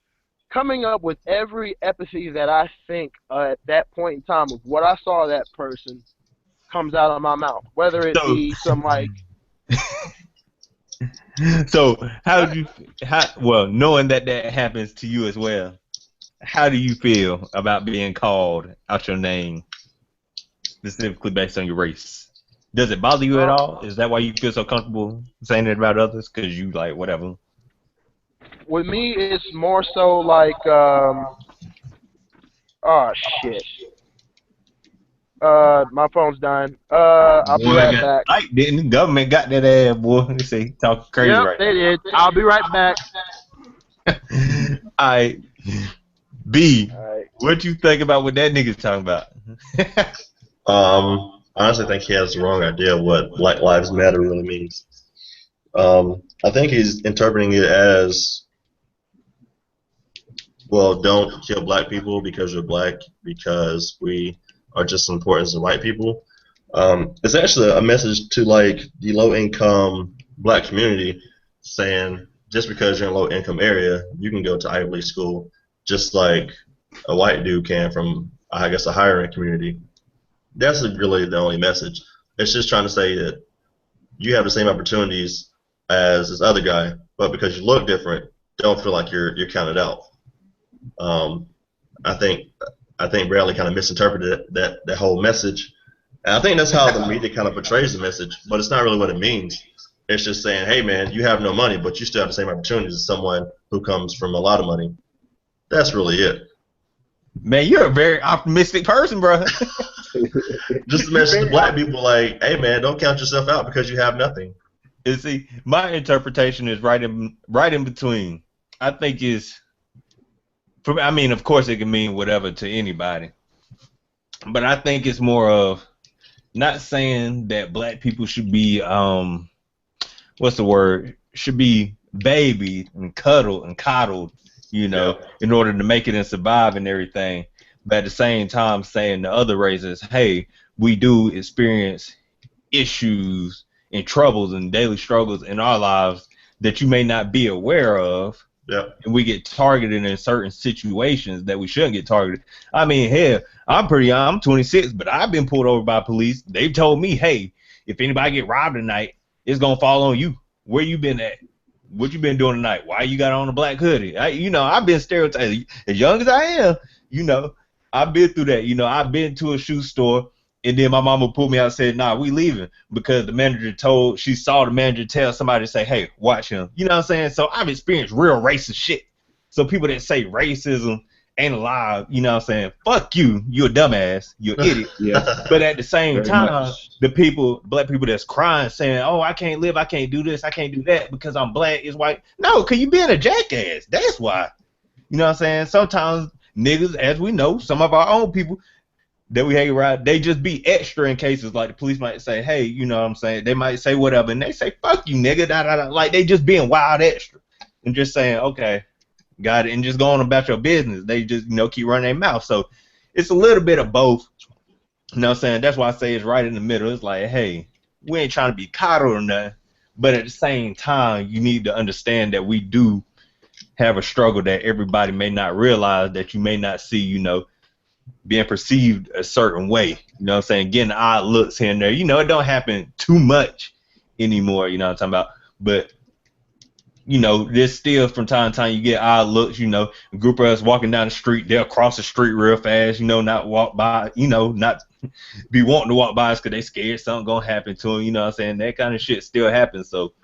coming up with every empathy that I think at that point in time of what I saw that person comes out of my mouth. Whether it be some like... So well, knowing that happens to you as well, how do you feel about being called out your name, specifically based on your race? Does it bother you at all? Is that why you feel so comfortable saying it about others? Because you like whatever? With me, it's more so like, oh shit. My phone's dying. I'll be right back. Like, didn't the government got that ass, boy? They say talking crazy Yep, they did. I'll be right back. Alright. B, Alright. what you think about what that nigga's talking about? I honestly think he has the wrong idea of what Black Lives Matter really means. I think he's interpreting it as, well, don't kill black people because you're black, because we are just as important as the white people. It's actually a message to like the low-income black community, saying just because you're in a low-income area, you can go to Ivy League school, just like a white dude can from, I guess, a higher-end community. That's really the only message. It's just trying to say that you have the same opportunities as this other guy, but because you look different, don't feel like you're counted out. I think Bradley kind of misinterpreted that whole message, and I think that's how the media kind of portrays the message, but it's not really what it means. It's just saying, hey man, you have no money, but you still have the same opportunities as someone who comes from a lot of money. That's really it. Man, you're a very optimistic person, bro. Just a message to black people like, hey man, don't count yourself out because you have nothing. You see, my interpretation is right in between. I think I mean, of course it can mean whatever to anybody, but I think it's more of not saying that black people should be what's the word? should be babied and cuddled and coddled, you know, in order to make it and survive and everything. But at the same time, saying to other races, hey, we do experience issues and troubles and daily struggles in our lives that you may not be aware of. Yeah. And we get targeted in certain situations that we shouldn't get targeted. I mean, hell, I'm 26, but I've been pulled over by police. They've told me, hey, if anybody get robbed tonight, it's gonna fall on you. Where you been at? What you been doing tonight? Why you got on a black hoodie? I've been stereotyped. As young as I am, I've been through that. I've been to a shoe store, and then my mama pulled me out and said, nah, we leaving, because she saw the manager tell somebody to say, hey, watch him. You know what I'm saying? So I've experienced real racist shit. So people that say racism ain't alive, you know what I'm saying? Fuck you. You're a dumbass. You're an idiot. Yeah. But at the same Very time, much. black people that's crying, saying, oh, I can't live, I can't do this, I can't do that because I'm black, is white. No, because you being a jackass. That's why. You know what I'm saying? Sometimes niggas, as we know, some of our own people that we hang around, they just be extra in cases like the police might say, hey, you know what I'm saying? They might say whatever, and they say, fuck you, nigga, da, da, da. Like they just being wild extra and just saying, okay, got it, and just going about your business. They just, keep running their mouth. So it's a little bit of both. You know what I'm saying? That's why I say it's right in the middle. It's like, hey, we ain't trying to be coddled or nothing, but at the same time, you need to understand that we do have a struggle that everybody may not realize, that you may not see, being perceived a certain way. You know what I'm saying? Getting odd looks here and there. It don't happen too much anymore, you know what I'm talking about? But there's still from time to time you get odd looks, a group of us walking down the street, they'll cross the street real fast, not walk by, not be wanting to walk by us because they scared something gonna happen to them, you know what I'm saying? That kind of shit still happens. So,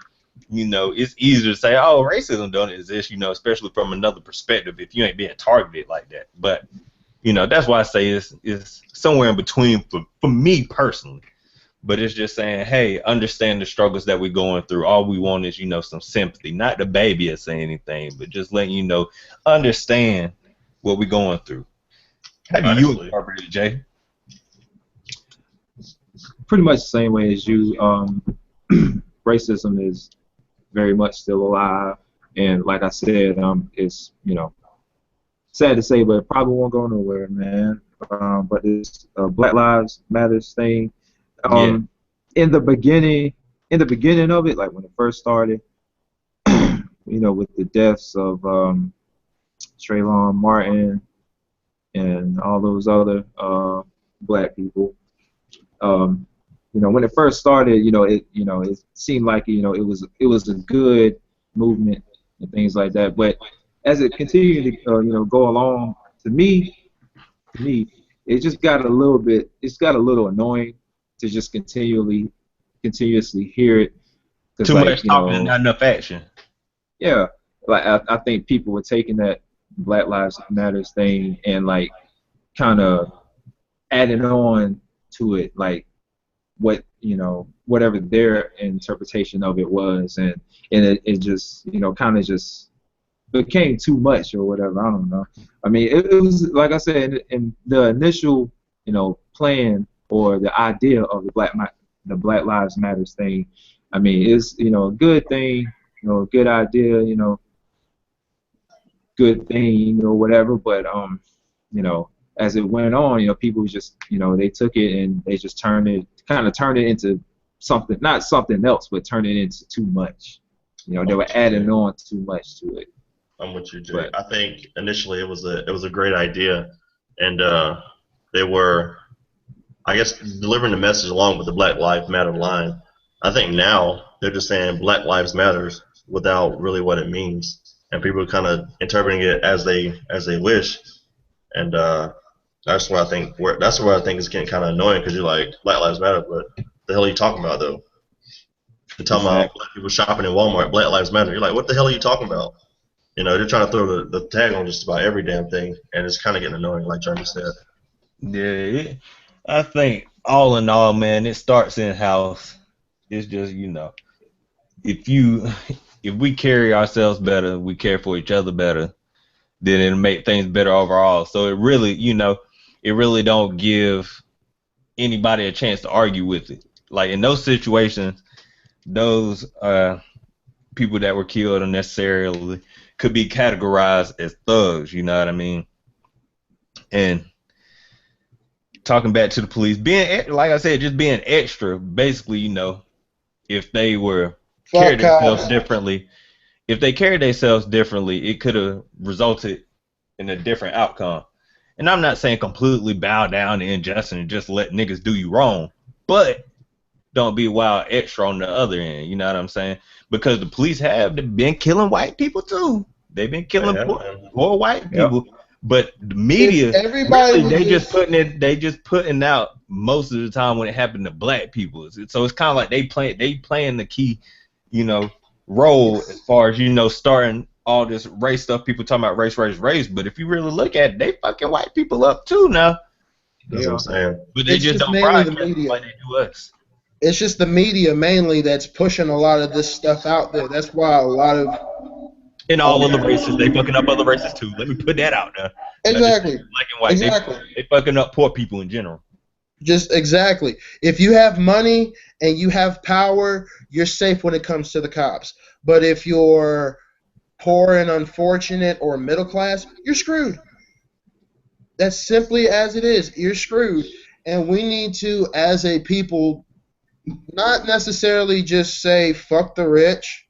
it's easier to say, oh, racism don't exist, especially from another perspective if you ain't being targeted like that. But, that's why I say it's somewhere in between for me personally. But it's just saying, hey, understand the struggles that we're going through. All we want is, some sympathy. Not the baby or say anything, but just letting you know, understand what we're going through. How do you interpret it, Jay? Pretty much the same way as you. Racism is very much still alive. And like I said, it's, sad to say, but it probably won't go nowhere, man. But it's Black Lives Matters thing. In the beginning of it, like when it first started, with the deaths of Trayvon Martin and all those other black people, when it first started, it seemed like it was a good movement and things like that. But as it continued to go along, to me, it just got a little annoying to just continuously hear it. Too much talking and not enough action. Yeah, like I think people were taking that Black Lives Matters thing and like kind of adding on to it, like whatever their interpretation of it was, and it just kind of just became too much or whatever. I don't know. I mean, it was like I said, in the initial plan or the idea of the Black Lives Matters thing. I mean, it's a good thing, good idea, good thing, whatever. But as it went on, people just they took it and they just turned it into something, not something else, but turned it into too much. They were adding on too much to it. I'm with you, Jay. I think initially it was a great idea, and they were, I guess, delivering the message along with the Black Lives Matter line. I think now they're just saying Black Lives Matters without really what it means, and people are kind of interpreting it as they wish, and that's where I think it's getting kind of annoying, because you're like, Black Lives Matter, but the hell are you talking about though? You're talking about black people shopping in Walmart, Black Lives Matter. You're like, what the hell are you talking about? They're trying to throw the tag on just about every damn thing, and it's kind of getting annoying, like Jeremy said. Yeah, I think all in all, man, it starts in house. It's just, if we carry ourselves better, we care for each other better, then it'll make things better overall. So it really don't give anybody a chance to argue with it. Like in those situations, those people that were killed unnecessarily could be categorized as thugs. You know what I mean? And talking back to the police, being like I said, just being extra. Basically, you know, if they were carried themselves differently, if they carried themselves differently, it could have resulted in a different outcome. And I'm not saying completely bow down to injustice and just let niggas do you wrong, but don't be wild extra on the other end. You know what I'm saying? Because the police have been killing white people too. They've been killing poor white people. But the media, really, they just putting out most of the time when it happened to black people. So it's kind of like they playing the key, you know, role as far as, you know, starting all this race stuff. People talking about race. But if you really look at it, they fucking white people up too now. That's what I'm saying. But they just don't broadcast like they do us. It's just the media mainly that's pushing a lot of this stuff out there. That's why a lot of in all of the races, they fucking up other races too. Let me put that out there. Exactly. Black and white. Exactly. They fucking up poor people in general. Just exactly. If you have money and you have power, you're safe when it comes to the cops. But if you're poor and unfortunate or middle class, you're screwed. That's simply as it is. You're screwed. And we need to, as a people, not necessarily just say fuck the rich,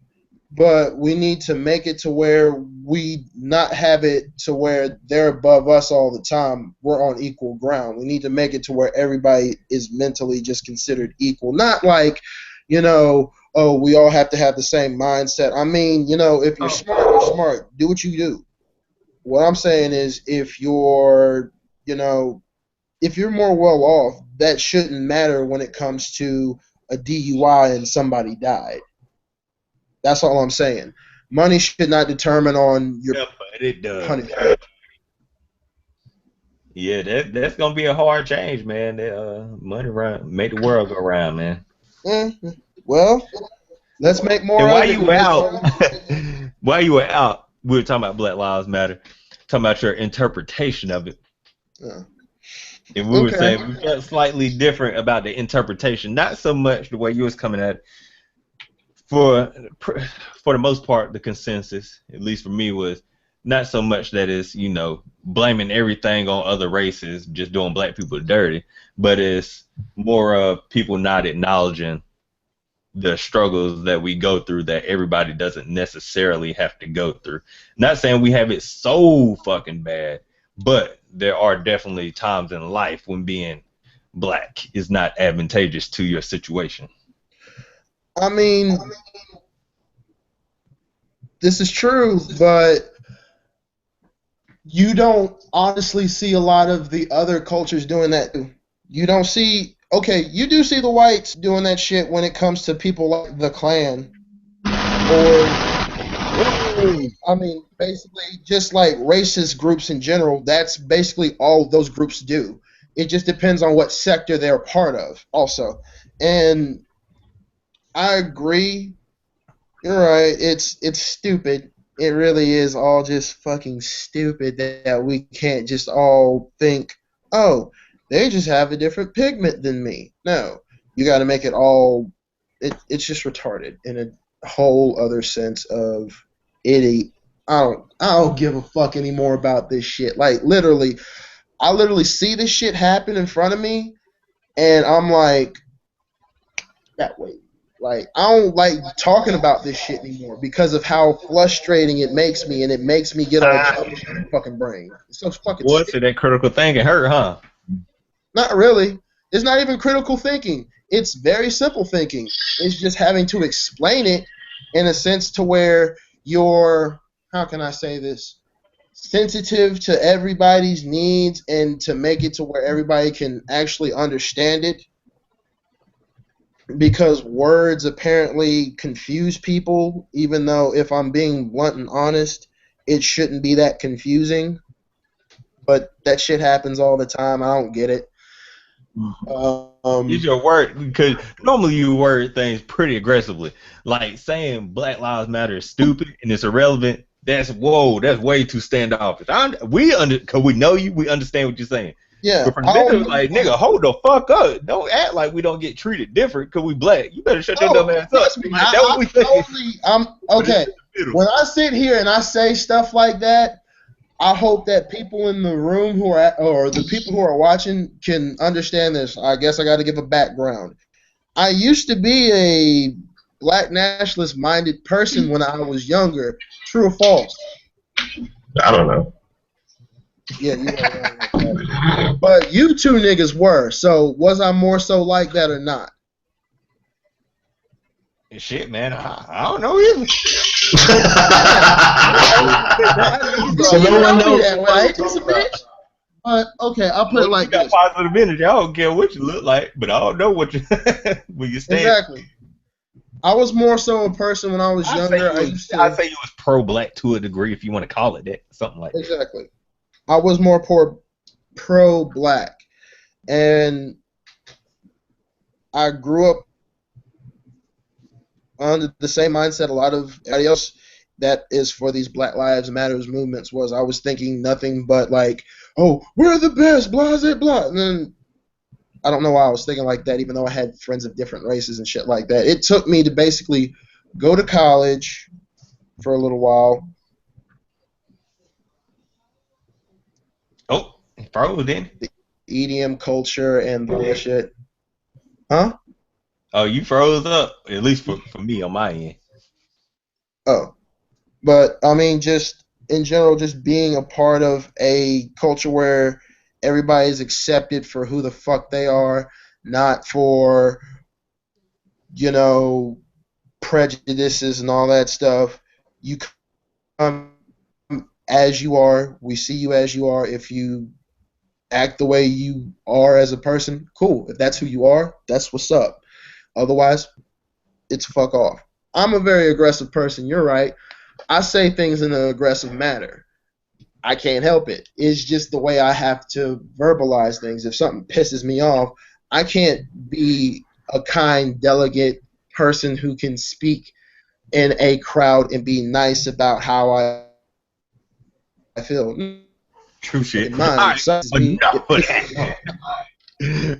but we need to make it to where we not have it to where they're above us all the time. We're on equal ground. We need to make it to where everybody is mentally just considered equal. Not like, you know, oh, we all have to have the same mindset. I mean, you know, if you're smart, you're smart. Do what you do. What I'm saying is if you're, you know, if you're more well off, that shouldn't matter when it comes to a DUI and somebody died. That's all I'm saying. Money should not determine on your punishment. Yeah, that's gonna be a hard change, man. Money make the world go round, man. Well, let's make more. And while you were out, we were talking about Black Lives Matter, talking about your interpretation of it. And we were saying we felt slightly different about the interpretation, not so much the way you was coming at it. For the most part, the consensus, at least for me, was not so much that it's, you know, blaming everything on other races, just doing black people dirty, but it's more of people not acknowledging the struggles that we go through that everybody doesn't necessarily have to go through. Not saying we have it so fucking bad, but there are definitely times in life when being black is not advantageous to your situation. I mean, this is true, but you don't honestly see a lot of the other cultures doing that. You don't see, okay, you do see the whites doing that shit when it comes to people like the Klan. Or, I mean, basically just like racist groups in general, that's basically all those groups do. It just depends on what sector they're a part of also. And I agree. You're right. It's stupid. It really is all just fucking stupid that we can't just all think, oh, they just have a different pigment than me. No, you got to make it all. It's just retarded in a whole other sense of idiot. I don't give a fuck anymore about this shit. Like literally, I literally see this shit happen in front of me, and I'm like, that way. Like, I don't like talking about this shit anymore because of how frustrating it makes me, and it makes me get all trouble in my fucking brain. It's so fucking stupid. That critical thinking hurt, huh? Not really. It's not even critical thinking. It's very simple thinking. It's just having to explain it in a sense to where you're, how can I say this, sensitive to everybody's needs and to make it to where everybody can actually understand it. Because words apparently confuse people, even though if I'm being blunt and honest, it shouldn't be that confusing. But that shit happens all the time. I don't get it. Use your word, because normally you word things pretty aggressively. Like saying Black Lives Matter is stupid and it's irrelevant. That's way too standoffish. Because we know you, we understand what you're saying. Yeah. But for niggas, like, nigga, hold the fuck up. Don't act like we don't get treated different because we black. You better shut your dumb ass up. Trust me, Like, that's what we think. I'm okay. When I sit here and I say stuff like that, I hope that people in the room or the people who are watching can understand this. I guess I got to give a background. I used to be a black nationalist-minded person when I was younger. True or false? I don't know. Yeah, you know. But you two niggas were. So was I more so like that or not? Shit, man, I don't know either. So no one knows. I ain't just a bitch. But okay, I'll put it like you got this. positive energy. I don't care what you look like, but I don't know what you when you stand. Exactly. I was more so a person when I was younger. I'd say you was pro-black to a degree, if you want to call it that, something like that. Exactly. I was more pro-black, and I grew up under the same mindset a lot of everybody else that is for these Black Lives Matters movements was. I was thinking nothing but like, oh, we're the best, blah, blah, blah. And then I don't know why I was thinking like that, even though I had friends of different races and shit like that. It took me to basically go to college for a little while. Oh, froze then. The EDM culture and bullshit. Huh? Oh, you froze up, at least for me on my end. Oh. But, I mean, just in general, just being a part of a culture where everybody is accepted for who the fuck they are, not for, you know, prejudices and all that stuff. You come as you are. We see you as you are. If you act the way you are as a person, cool. If that's who you are, that's what's up. Otherwise, it's fuck off. I'm a very aggressive person. You're right. I say things in an aggressive manner. I can't help it. It's just the way I have to verbalize things. If something pisses me off, I can't be a kind, delicate person who can speak in a crowd and be nice about how I feel. True shit. Mine,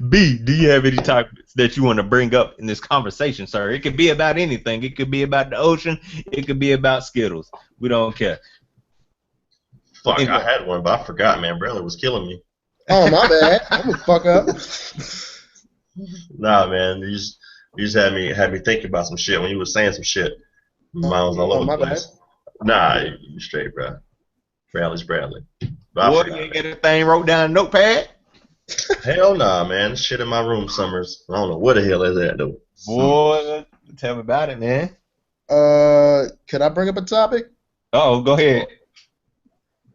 B, do you have any topics that you want to bring up in this conversation, sir? It could be about anything. It could be about the ocean. It could be about Skittles. We don't care. Fuck, I had one, but I forgot, man. Bradley was killing me. Oh, my bad. I'm gonna fuck up. Nah, man. You just had me thinking about some shit when you was saying some shit. Mine was all over the place. Bad. Nah, you straight, bro. Bradley's Bradley. Boy, you ain't get a thing wrote down in a notepad? Hell nah, man. Shit in my room summers. I don't know what the hell is that, though. Boy, tell me about it, man. Could I bring up a topic? Oh, go ahead.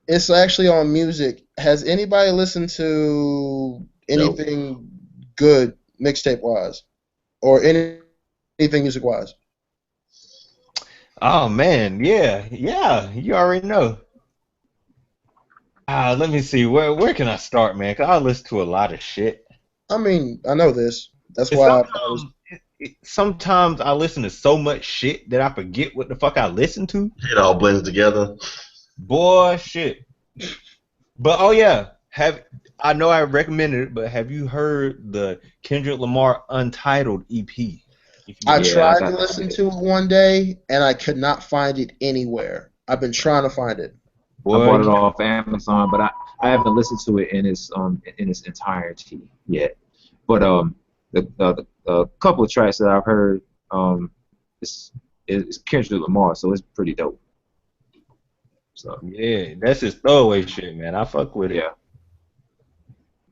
It's actually on music. Has anybody listened to anything good mixtape wise, or anything music wise? Oh man, yeah. You already know. Let me see. Where can I start, man? 'Cause I listen to a lot of shit. I mean, I know this. That's why. Sometimes I listen to so much shit that I forget what the fuck I listen to. It all blends together. Boy, shit. But oh yeah, I know I recommended it, but have you heard the Kendrick Lamar Untitled EP? I tried to listen to it one day, and I could not find it anywhere. I've been trying to find it. Boy, I bought it off Amazon, but I haven't listened to it in its entirety yet. But the couple of tracks that I've heard, it's Kendrick Lamar, so it's pretty dope. So yeah, that's his throwaway shit, man. I fuck with it. Yeah.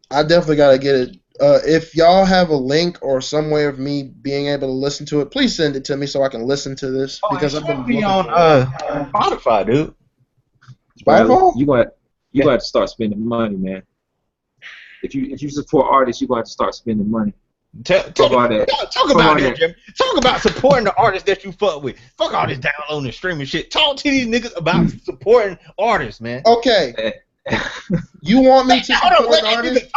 I definitely gotta get it. If y'all have a link or some way of me being able to listen to it, please send it to me so I can listen to this. Because I've been looking on Spotify, dude. Spotify? You got to start spending money, man. If you support artists, you got to start spending money. Talk about it, Jim. Talk about supporting the artists that you fuck with. Fuck all this downloading and streaming shit. Talk to these niggas about supporting artists, man. Okay. You want me to support an artist?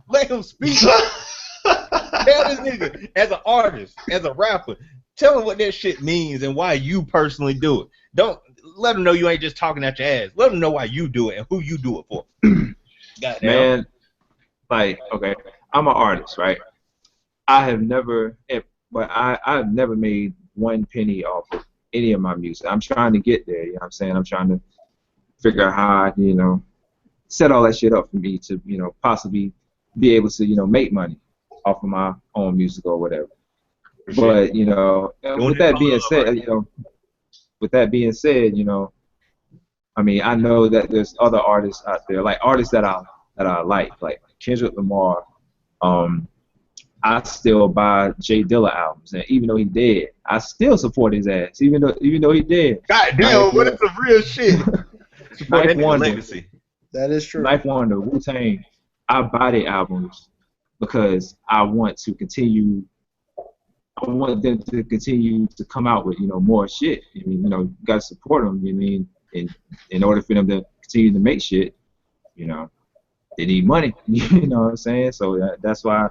Let him speak. Tell this nigga, as an artist, as a rapper, tell him what that shit means and why you personally do it. Don't let him know you ain't just talking out your ass. Let him know why you do it and who you do it for. Man, like, okay, I'm an artist, right? I have never, but I've never made one penny off of any of my music. I'm trying to get there. You know what I'm saying? I'm trying to figure out how I, set all that shit up for me to, possibly be able to, make money off of my own music or whatever. But with that being said, I mean, I know that there's other artists out there, like artists that I like Kendrick Lamar. I still buy Jay Dilla albums, and even though he dead, I still support his ass, even though he dead. God damn, what is some real shit? Knife Wonder, legacy. That is true. Knife Wonder, Wu-Tang, I buy their albums because I want to continue. I want them to continue to come out with more shit. I mean, you gotta support them. You mean, in order for them to continue to make shit, they need money. You know what I'm saying? So that's why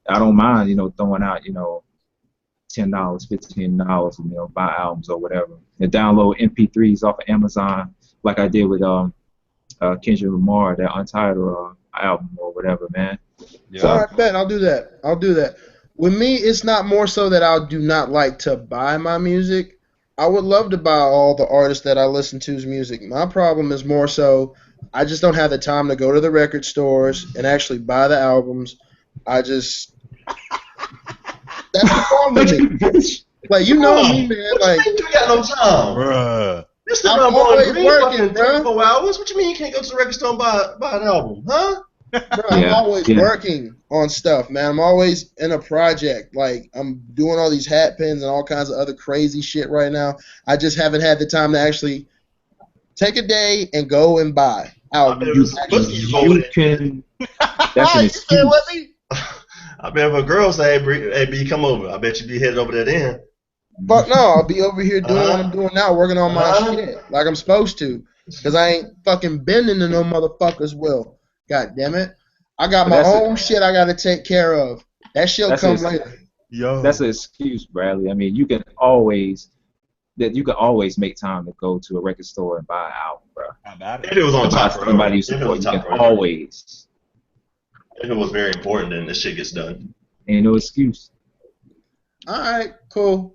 I don't mind, throwing out, $10, $15, buy albums or whatever, and download MP3s off of Amazon, like I did with Kendrick Lamar, that Untitled album or whatever, man. Yeah. So, all right, bet I'll do that. With me, it's not more so that I do not like to buy my music. I would love to buy all the artists that I listen to's music. My problem is more so I just don't have the time to go to the record stores and actually buy the albums. That's the problem with me. Like, me, man. Like, you got no time, Bruh. I'm always working, bro. 4 hours. What you mean you can't go to the record store and buy an album, huh? Bro, I'm always working on stuff, man. I'm always in a project. Like, I'm doing all these hat pins and all kinds of other crazy shit right now. I just haven't had the time to actually take a day and go and buy albums. You can. That's an excuse. I bet if a girl say, "Hey, B, come over," I bet you be headed over there then. But no, I'll be over here doing what I'm doing now, working on my shit like I'm supposed to, because I ain't fucking bending to no motherfucker's will. God damn it. I got my own shit I got to take care of. That shit'll come later. Yo. That's an excuse, Bradley. I mean, you can always make time to go to a record store and buy an album, bro. How about it? If it was on top for somebody you support, you can always. If it was very important, then this shit gets done. Ain't no excuse. All right, cool.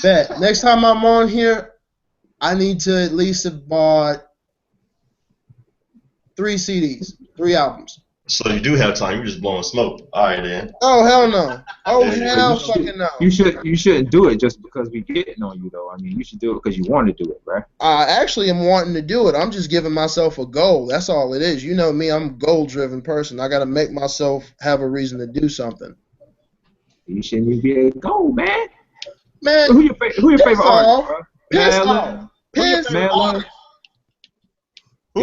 Bet. Next time I'm on here, I need to at least have bought 3 CDs, 3 albums. So you do have time. You're just blowing smoke. All right, then. Oh, hell no. Oh, hell fucking no. You shouldn't do it just because we getting on you, though. I mean, you should do it because you want to do it, right? I actually am wanting to do it. I'm just giving myself a goal. That's all it is. You know me, I'm a goal-driven person. I got to make myself have a reason to do something. You shouldn't even be a goal, man. Man, who your favorite artist, bro? Piss off. Who's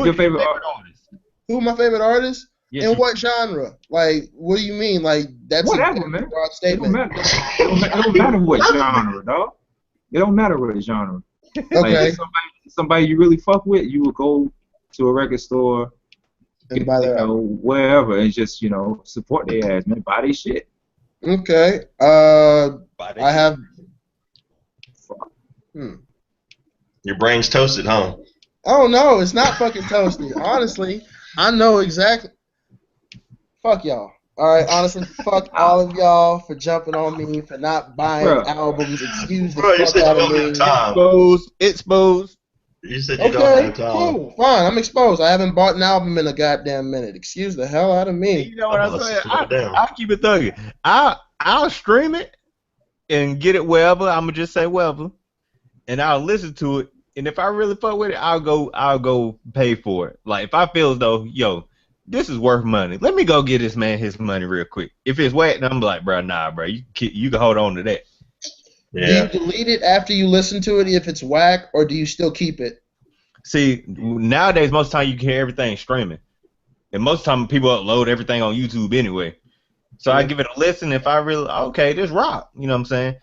your favorite artist? Who my favorite artist? Yes, in what genre? Like, what do you mean? Like, that's whatever, a man. broad statement. It don't matter what genre, dog. It don't matter what genre. Okay. Like, somebody you really fuck with, you would go to a record store and buy their wherever and just support their ass, man. Buy their shit. Okay. I have. Your brain's toasted, huh? Oh no, it's not fucking toasted. Honestly, I know exactly. Fuck y'all. Alright, honestly, fuck all of y'all for jumping on me, for not buying albums. Excuse the fuck out of me. Exposed. You said you don't have time. Cool, fine, I'm exposed. I haven't bought an album in a goddamn minute. Excuse the hell out of me. You know what I'm saying? I'll keep it thugging. I'll stream it and get it wherever. I'm gonna just say wherever, and I'll listen to it. And if I really fuck with it, I'll go pay for it. Like if I feel as though, this is worth money. Let me go get this man his money real quick. If it's whack, then I'm like, bro, nah, bro, you can hold on to that. Yeah. Do you delete it after you listen to it if it's whack, or do you still keep it? See, nowadays most of the time you can hear everything streaming, and most of the time people upload everything on YouTube anyway. So I give it a listen. If I really this rock, you know what I'm saying?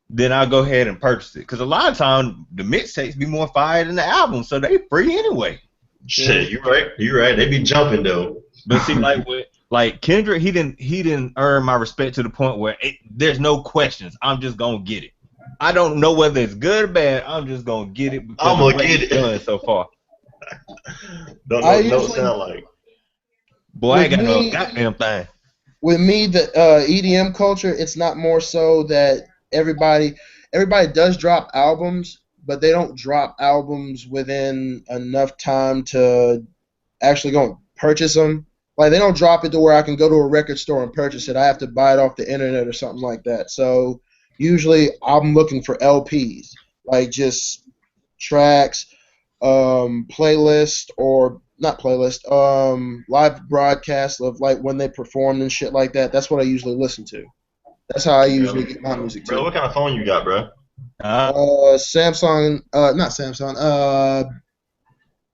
Then I'll go ahead and purchase it. Because a lot of times the mixtapes be more fire than the album, so they free anyway. Shit, you right. They be jumping though. But see, like Kendrick, he didn't earn my respect to the point where there's no questions. I'm just gonna get it. I don't know whether it's good or bad. I'm just gonna get it. I'm gonna get it. Done so far. Don't sound like. Boy, I ain't with got no me, goddamn thing. with me, the EDM culture, it's not more so that everybody does drop albums, but they don't drop albums within enough time to actually go and purchase them. Like they don't drop it to where I can go to a record store and purchase it. I have to buy it off the internet or something like that. So usually I'm looking for LPs, like just tracks, playlist or not playlist, live broadcasts of like when they performed and shit like that. That's what I usually listen to. That's how I usually get my music Bro, too. what kind of phone you got, bro? Samsung, not Samsung,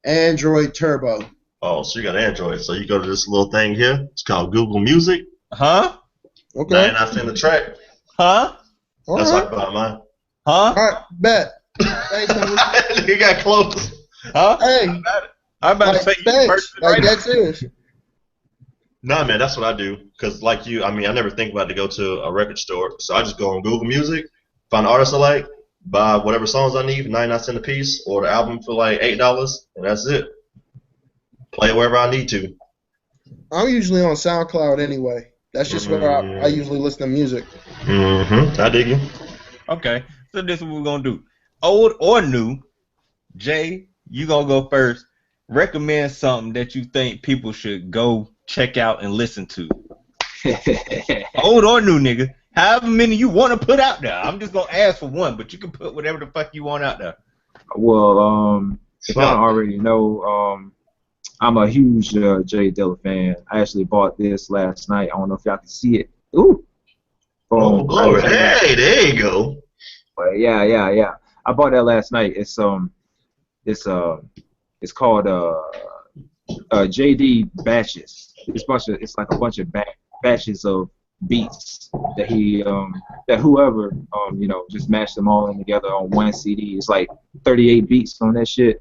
Android Turbo. Oh, so you got Android. So you go to this little thing here. It's called Google Music. Huh? Okay. 99 cents a track. Huh? All That's right. like about mine. Huh? All right. Bet. Thanks, homie. You got close. Huh? Hey, I'm about like, to say you thanks. purchased it Like, right that's serious. Nah, man, that's what I do. Because, like you, I mean, I never think about to go to a record store. So I just go on Google Music, find an artist I like, buy whatever songs I need for 99 cents a piece, or the album for like $8, and that's it. Play it wherever I need to. I'm usually on SoundCloud anyway. That's just where I usually listen to music. Mm-hmm. I dig you. Okay, so this is what we're gonna do. Old or new, Jay, you gonna go first. Recommend something that you think people should go check out and listen to. Old or new, nigga. However many you want to put out there. I'm just gonna ask for one, but you can put whatever the fuck you want out there. Well, if I don't already know, I'm a huge Jay Dilla fan. I actually bought this last night. I don't know if y'all can see it. Ooh. Oh, glory. Hey, there you go. But yeah. I bought that last night. It's called JD Batches. It's like a bunch of batches of beats that whoever just mashed them all in together on one CD. It's like 38 beats on that shit.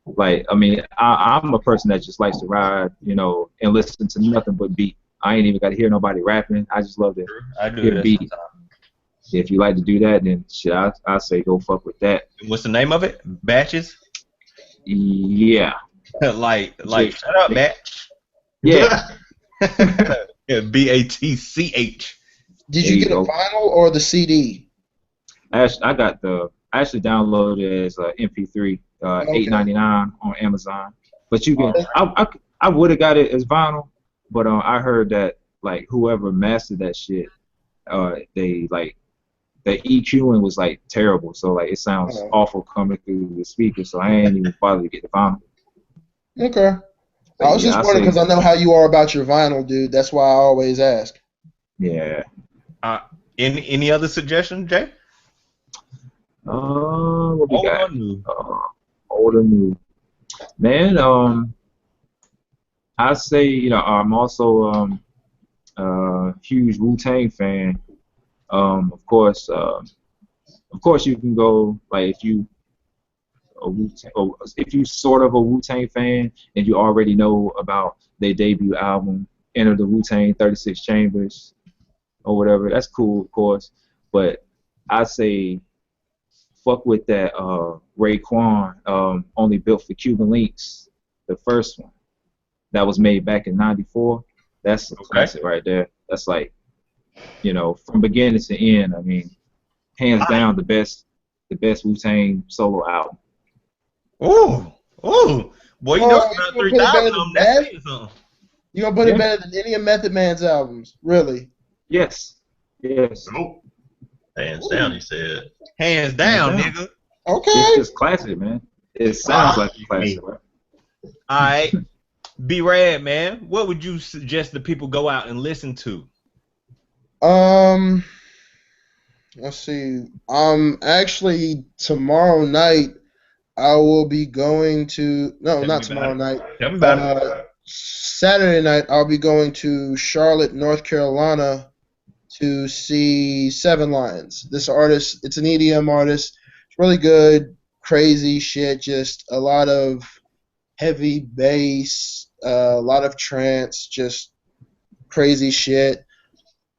Like, I mean, I'm a person that just likes to ride, and listen to nothing but beat. I ain't even got to hear nobody rapping. I just love to hear beat. Sometimes. If you like to do that, then shit, I say go fuck with that. What's the name of it? Batches? Yeah. like shut up, Batch. Yeah. BATCH. Did you get a vinyl or the CD? I actually downloaded it as a MP3, $8.99 on Amazon. But you can, I would have got it as vinyl, but I heard that like whoever mastered that shit, the EQing was like terrible, so like it sounds awful coming through the speaker. So I ain't even bothered to get the vinyl. Okay. But I was just wondering because I know how you are about your vinyl, dude. That's why I always ask. Yeah. Any other suggestions, Jay? What we got? Old or new? Man, I say I'm also a huge Wu-Tang fan. Of course, you can go like if you sort of a Wu-Tang fan and you already know about their debut album, Enter the Wu-Tang 36 Chambers or whatever. That's cool, of course, but I say fuck with that Raekwon, Only Built for Cuban Links, the first one that was made back in '94. That's a classic right there. That's like, from beginning to end. I mean, hands down the best Wu-Tang solo album. Ooh, boy, you know it's about 3,000 of them. That's saying something. You gonna put it better than any of Method Man's albums, really? Yes. Nope. Hands down, he said. Hands down, nigga. Okay. It's just classic, man. It sounds like a classic, right? All right. B-Rad, man, what would you suggest that people go out and listen to? Let's see. Actually, tomorrow night I will be going to. No, not tomorrow night. Tell me about it. Saturday night I'll be going to Charlotte, North Carolina, to see Seven Lions. This artist, it's an EDM artist. It's really good, crazy shit. Just a lot of heavy bass, a lot of trance, just crazy shit.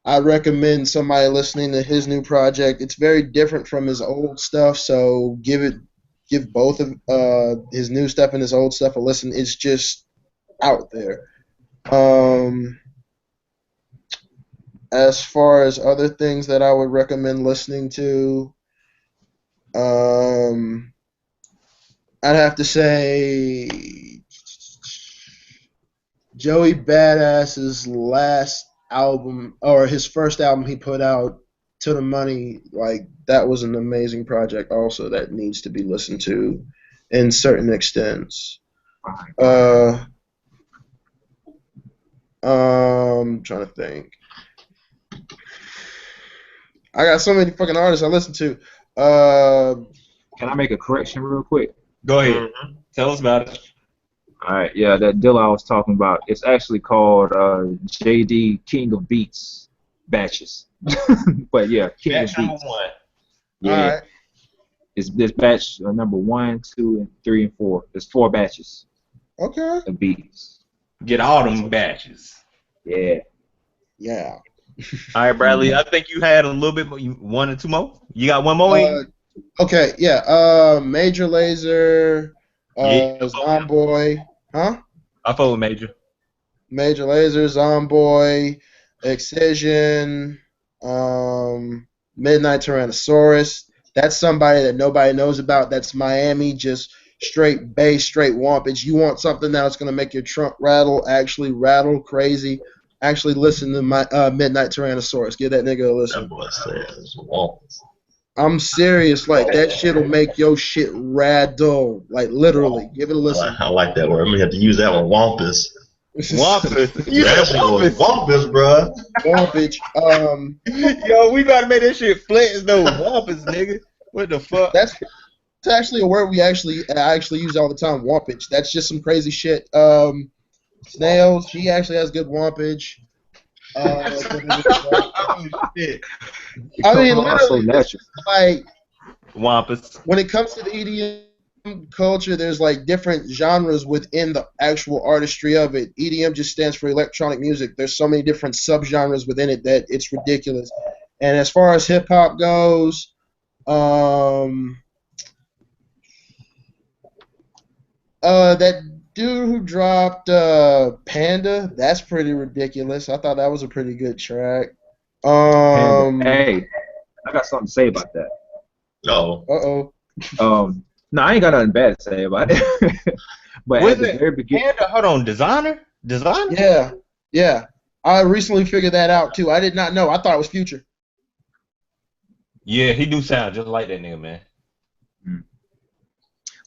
I recommend somebody listening to his new project. It's very different from his old stuff, so give both of his new stuff and his old stuff a listen. It's just out there. As far as other things that I would recommend listening to, I'd have to say Joey Badass's last album, or his first album he put out, To the Money, like that was an amazing project also that needs to be listened to in certain extents. Trying to think. I got so many fucking artists I listen to. Can I make a correction real quick? Go ahead. Tell us about it. All right, yeah, that deal I was talking about, it's actually called JD King of Beats Batches. But yeah, King Batch of number Beats. 1. Yeah, All right. it's this batch number 1, 2, and 3, and 4. There's 4 batches Okay. of beats. Get all them batches. Yeah. Yeah. All right, Bradley. I think you had a little bit more. 1 or 2 more. You got one more? Okay. Yeah. Major Lazer. Yeah. Zomboy. Huh? I fuck with Major. Major Lazer, Zomboy, Excision, Midnight Tyrannosaurus. That's somebody that nobody knows about. That's Miami, just straight bass, straight wampage. You want something that's going to make your trunk actually rattle crazy. Actually listen to my Midnight Tyrannosaurus. Give that nigga a listen. That boy says Wampus. I'm serious. Like, that shit'll make your shit rattle. Like, literally. Give it a listen. I like that word. I'm gonna have to use that one. Wampus. Wampus. That shit was Wampus, bro. Wampage. Yo, we gotta make that shit flex though. Wampus, nigga. What the fuck? That's actually a word I actually use all the time. Wampage. That's just some crazy shit. Snails. She actually has good wampage. Oh, shit. I mean, literally, like, Wampus. when it comes to the EDM culture, there's like different genres within the actual artistry of it. EDM just stands for electronic music. There's so many different subgenres within it that it's ridiculous. And as far as hip hop goes, that dude who dropped Panda, that's pretty ridiculous. I thought that was a pretty good track. Hey, I got something to say about that. No. No, I ain't got nothing bad to say about it. But at the very beginning, Panda, hold on, Designer? Yeah. I recently figured that out too. I did not know. I thought it was Future. Yeah, he do sound just like that nigga, man.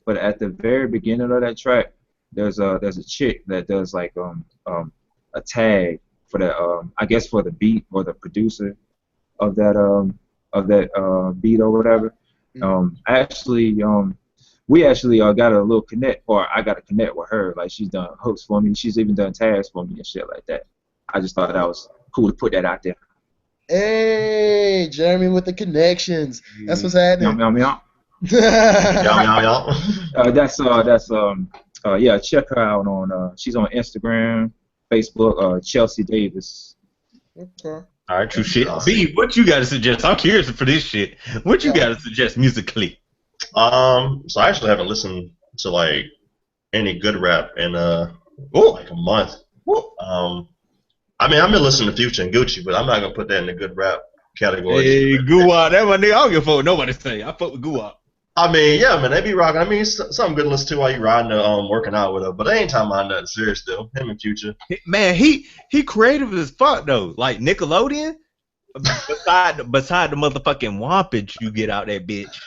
But at the very beginning of that track, there's a chick that does like a tag for that I guess for the beat or the producer of that beat or whatever. We actually got a little connect, or I got to connect with her. Like, she's done hooks for me. She's even done tags for me and shit like that. I just thought that was cool to put that out there. Hey, Jeremy with the connections. That's what's happening. Yum, yum, yum. Yeah, check her out on she's on Instagram, Facebook, Chelsea Davis. Okay. All right, true shit. B, what you got to suggest? I'm curious for this shit. What you got to suggest musically? So I actually haven't listened to like any good rap in like a month. I mean, I've been listening to Future and Gucci, but I'm not gonna put that in the good rap category. Hey, Guwap, that my nigga. I don't give a fuck what nobody say. I fuck with Guwap. I mean, yeah, man, they be rocking. I mean, something good to listen to while you riding working out with her. But they ain't talking about nothing serious though. Him and Future. Man, he creative as fuck though. Like Nickelodeon. Beside the motherfucking wampage you get out that bitch.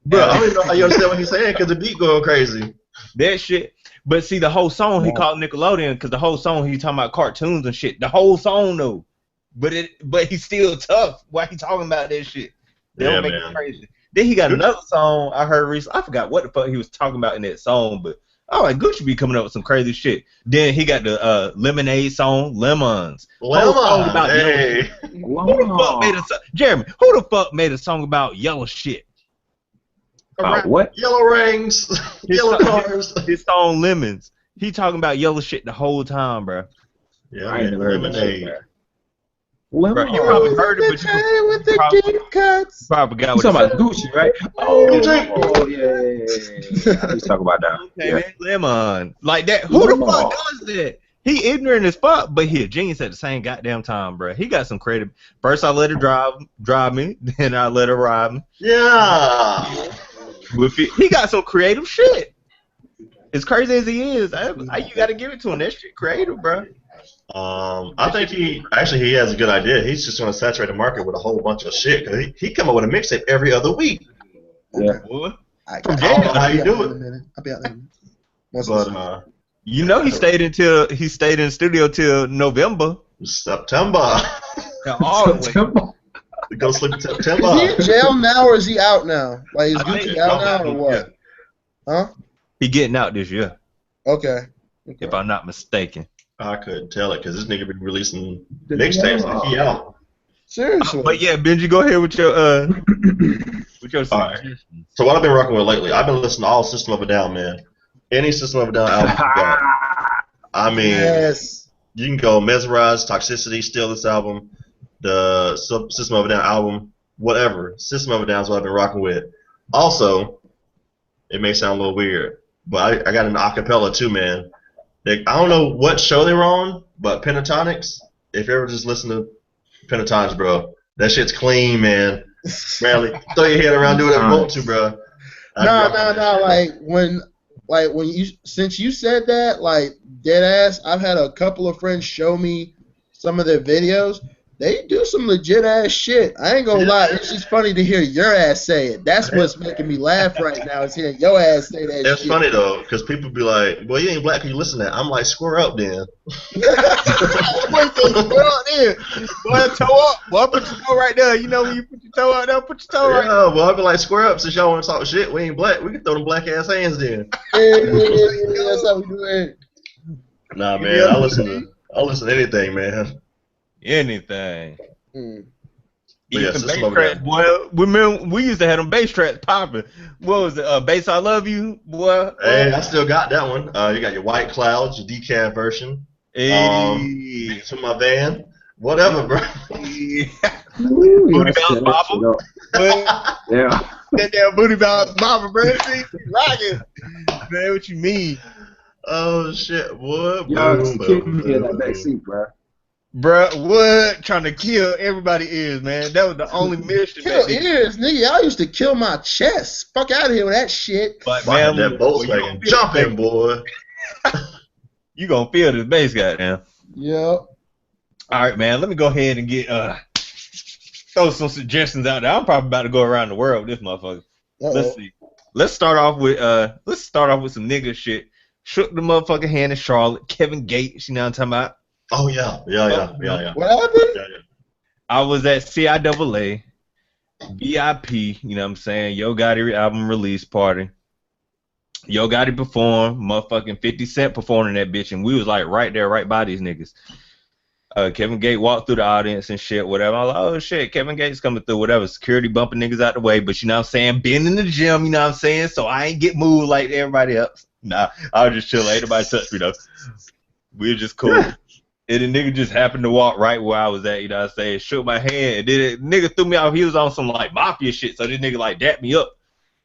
Bro, I don't even know how you understand what he's saying because the beat going crazy. That shit. But see, the whole song he called Nickelodeon because the whole song he talking about cartoons and shit. The whole song though. But he's still tough. Why he talking about that shit? They don't make it crazy. Then he got another song I heard recently. I forgot what the fuck he was talking about in that song, but Gucci be coming up with some crazy shit. Then he got the Lemonade song, Lemons. Whole song about yellow shit. Who the fuck made a song? Jeremy, who the fuck made a song about yellow shit? What? Yellow rings, yellow cars. His song Lemons. He talking about yellow shit the whole time, bro. Yeah, I ain't never heard Lemonade. Bro, you probably heard it, but you with the deep cuts. probably got You what talking about Gucci, right? Oh, Gucci. yeah. Let's talk about that. Okay, man, Lemon. Like that. Who the fuck does that? He ignorant as fuck, but he a genius at the same goddamn time, bro. He got some creative. First, I let her drive me, then I let her ride me. Yeah. He got some creative shit. As crazy as he is, you got to give it to him. That shit creative, bro. I think he has a good idea. He's just going to saturate the market with a whole bunch of shit. Cause he come up with a mixtape every other week. Yeah. Boy. I don't know how you do it. I'll be out there. But you know he stayed in the studio till November. September. All the way. Go sleep in September. Is he in jail now or is he out now? Like, is Gucci out now or what? Huh? He getting out this year. Okay. If I'm not mistaken. I couldn't tell it because this nigga been releasing mixtapes like he out. Seriously. But yeah, Benji, go ahead with your suggestions. Right. So what I've been rocking with lately, I've been listening to all System of a Down, man. Any System of a Down album you got. I mean, yes. You can go Mesmerize, Toxicity, Steal This album, the System of a Down album, whatever. System of a Down is what I've been rocking with. Also, it may sound a little weird, but I got an acapella too, man. I don't know what show they were on, but Pentatonics, if you ever just listen to Pentatonics, bro, that shit's clean, man. Rarely throw your head around, do whatever you want to, bro. No. Like when you, since you said that, like dead ass, I've had a couple of friends show me some of their videos. They do some legit ass shit. I ain't gonna lie, it's just funny to hear your ass say it. That's what's making me laugh right now, is hearing your ass say that shit. It's funny though, because people be like, well, you ain't black, can you listen to that? I'm like, square up then. Boy, toe up. Boy, put your toe right there. You know when you put your toe out there, put your toe right there. Yeah, well, I be like, square up, since y'all want to talk shit, we ain't black, we can throw them black ass hands then. Yeah, that's how we do it. Nah, man, I listen to anything, man. Anything. Yeah, Even bass tracks, boy. We used to have them bass tracks popping. What was it? Bass I Love You, boy. Hey, I still got that one. You got your White Clouds, your decaf version. Hey. To my van. Whatever, bro. Booty bounce bopper. Yeah. That damn booty bounce bopper, bro. See, rocking. Man, what you mean? Oh shit, what? Y'all just kicking me in that back seat, bro. Bruh, what? Trying to kill everybody ears, man. That was the only mission. Kill ears, nigga. Y'all used to kill my chest. Fuck out of here with that shit. But man, that Volkswagen jumping, boy. You gonna feel this bass, goddamn. Yep. All right, man. Let me go ahead and get throw some suggestions out there. I'm probably about to go around the world with this motherfucker. Let's see. Let's start off with some nigga shit. Shook the motherfucking hand in Charlotte. Kevin Gates, you know what I'm talking about? Oh yeah. What happened? Yeah. I was at CIAA, VIP, you know what I'm saying? Yo Gotti album release party. Yo Gotti performed, motherfucking 50 Cent performing that bitch, and we was like right there, right by these niggas. Kevin Gates walked through the audience and shit, whatever. I was like, oh shit, Kevin Gates coming through, whatever. Security bumping niggas out the way, but you know what I'm saying? Been in the gym, you know what I'm saying? So I ain't get moved like everybody else. Nah, I was just chilling. Ain't nobody touched me though. We were just cool. And the nigga just happened to walk right where I was at, you know what I'm saying? Shook my hand, and then nigga threw me off. He was on some like mafia shit, so this nigga like dapped me up.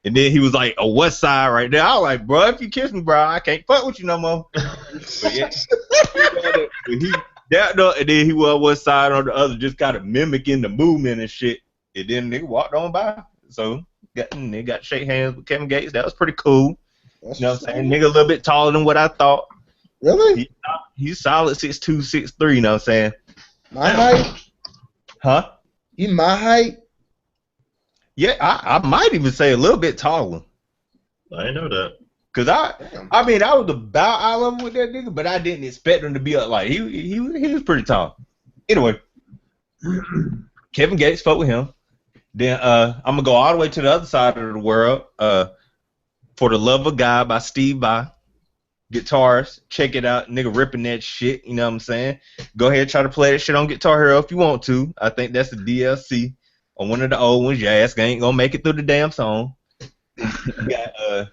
And then he was like, a west side right there. I was like, bro, if you kiss me, bro, I can't fuck with you no more. But yeah, he dapped up, and then he was west side on the other, just kind of mimicking the movement and shit. And then nigga walked on by. So nigga got to shake hands with Kevin Gates. That was pretty cool. You know what I'm saying? Nigga a little bit taller than what I thought. Really? He's solid 6'2", 6'3", you know what I'm saying? My height? Huh? You my height? Yeah, I might even say a little bit taller. I didn't know that. Cause I mean I was about eye level with that nigga, but I didn't expect him to be up like he was pretty tall. Anyway, Kevin Gates fought with him. Then I'm gonna go all the way to the other side of the world. For the Love of God by Steve Vai. Guitars, check it out. Nigga ripping that shit, you know what I'm saying? Go ahead, try to play that shit on Guitar Hero if you want to. I think that's the DLC on one of the old ones. Your ass ain't gonna make it through the damn song. You got,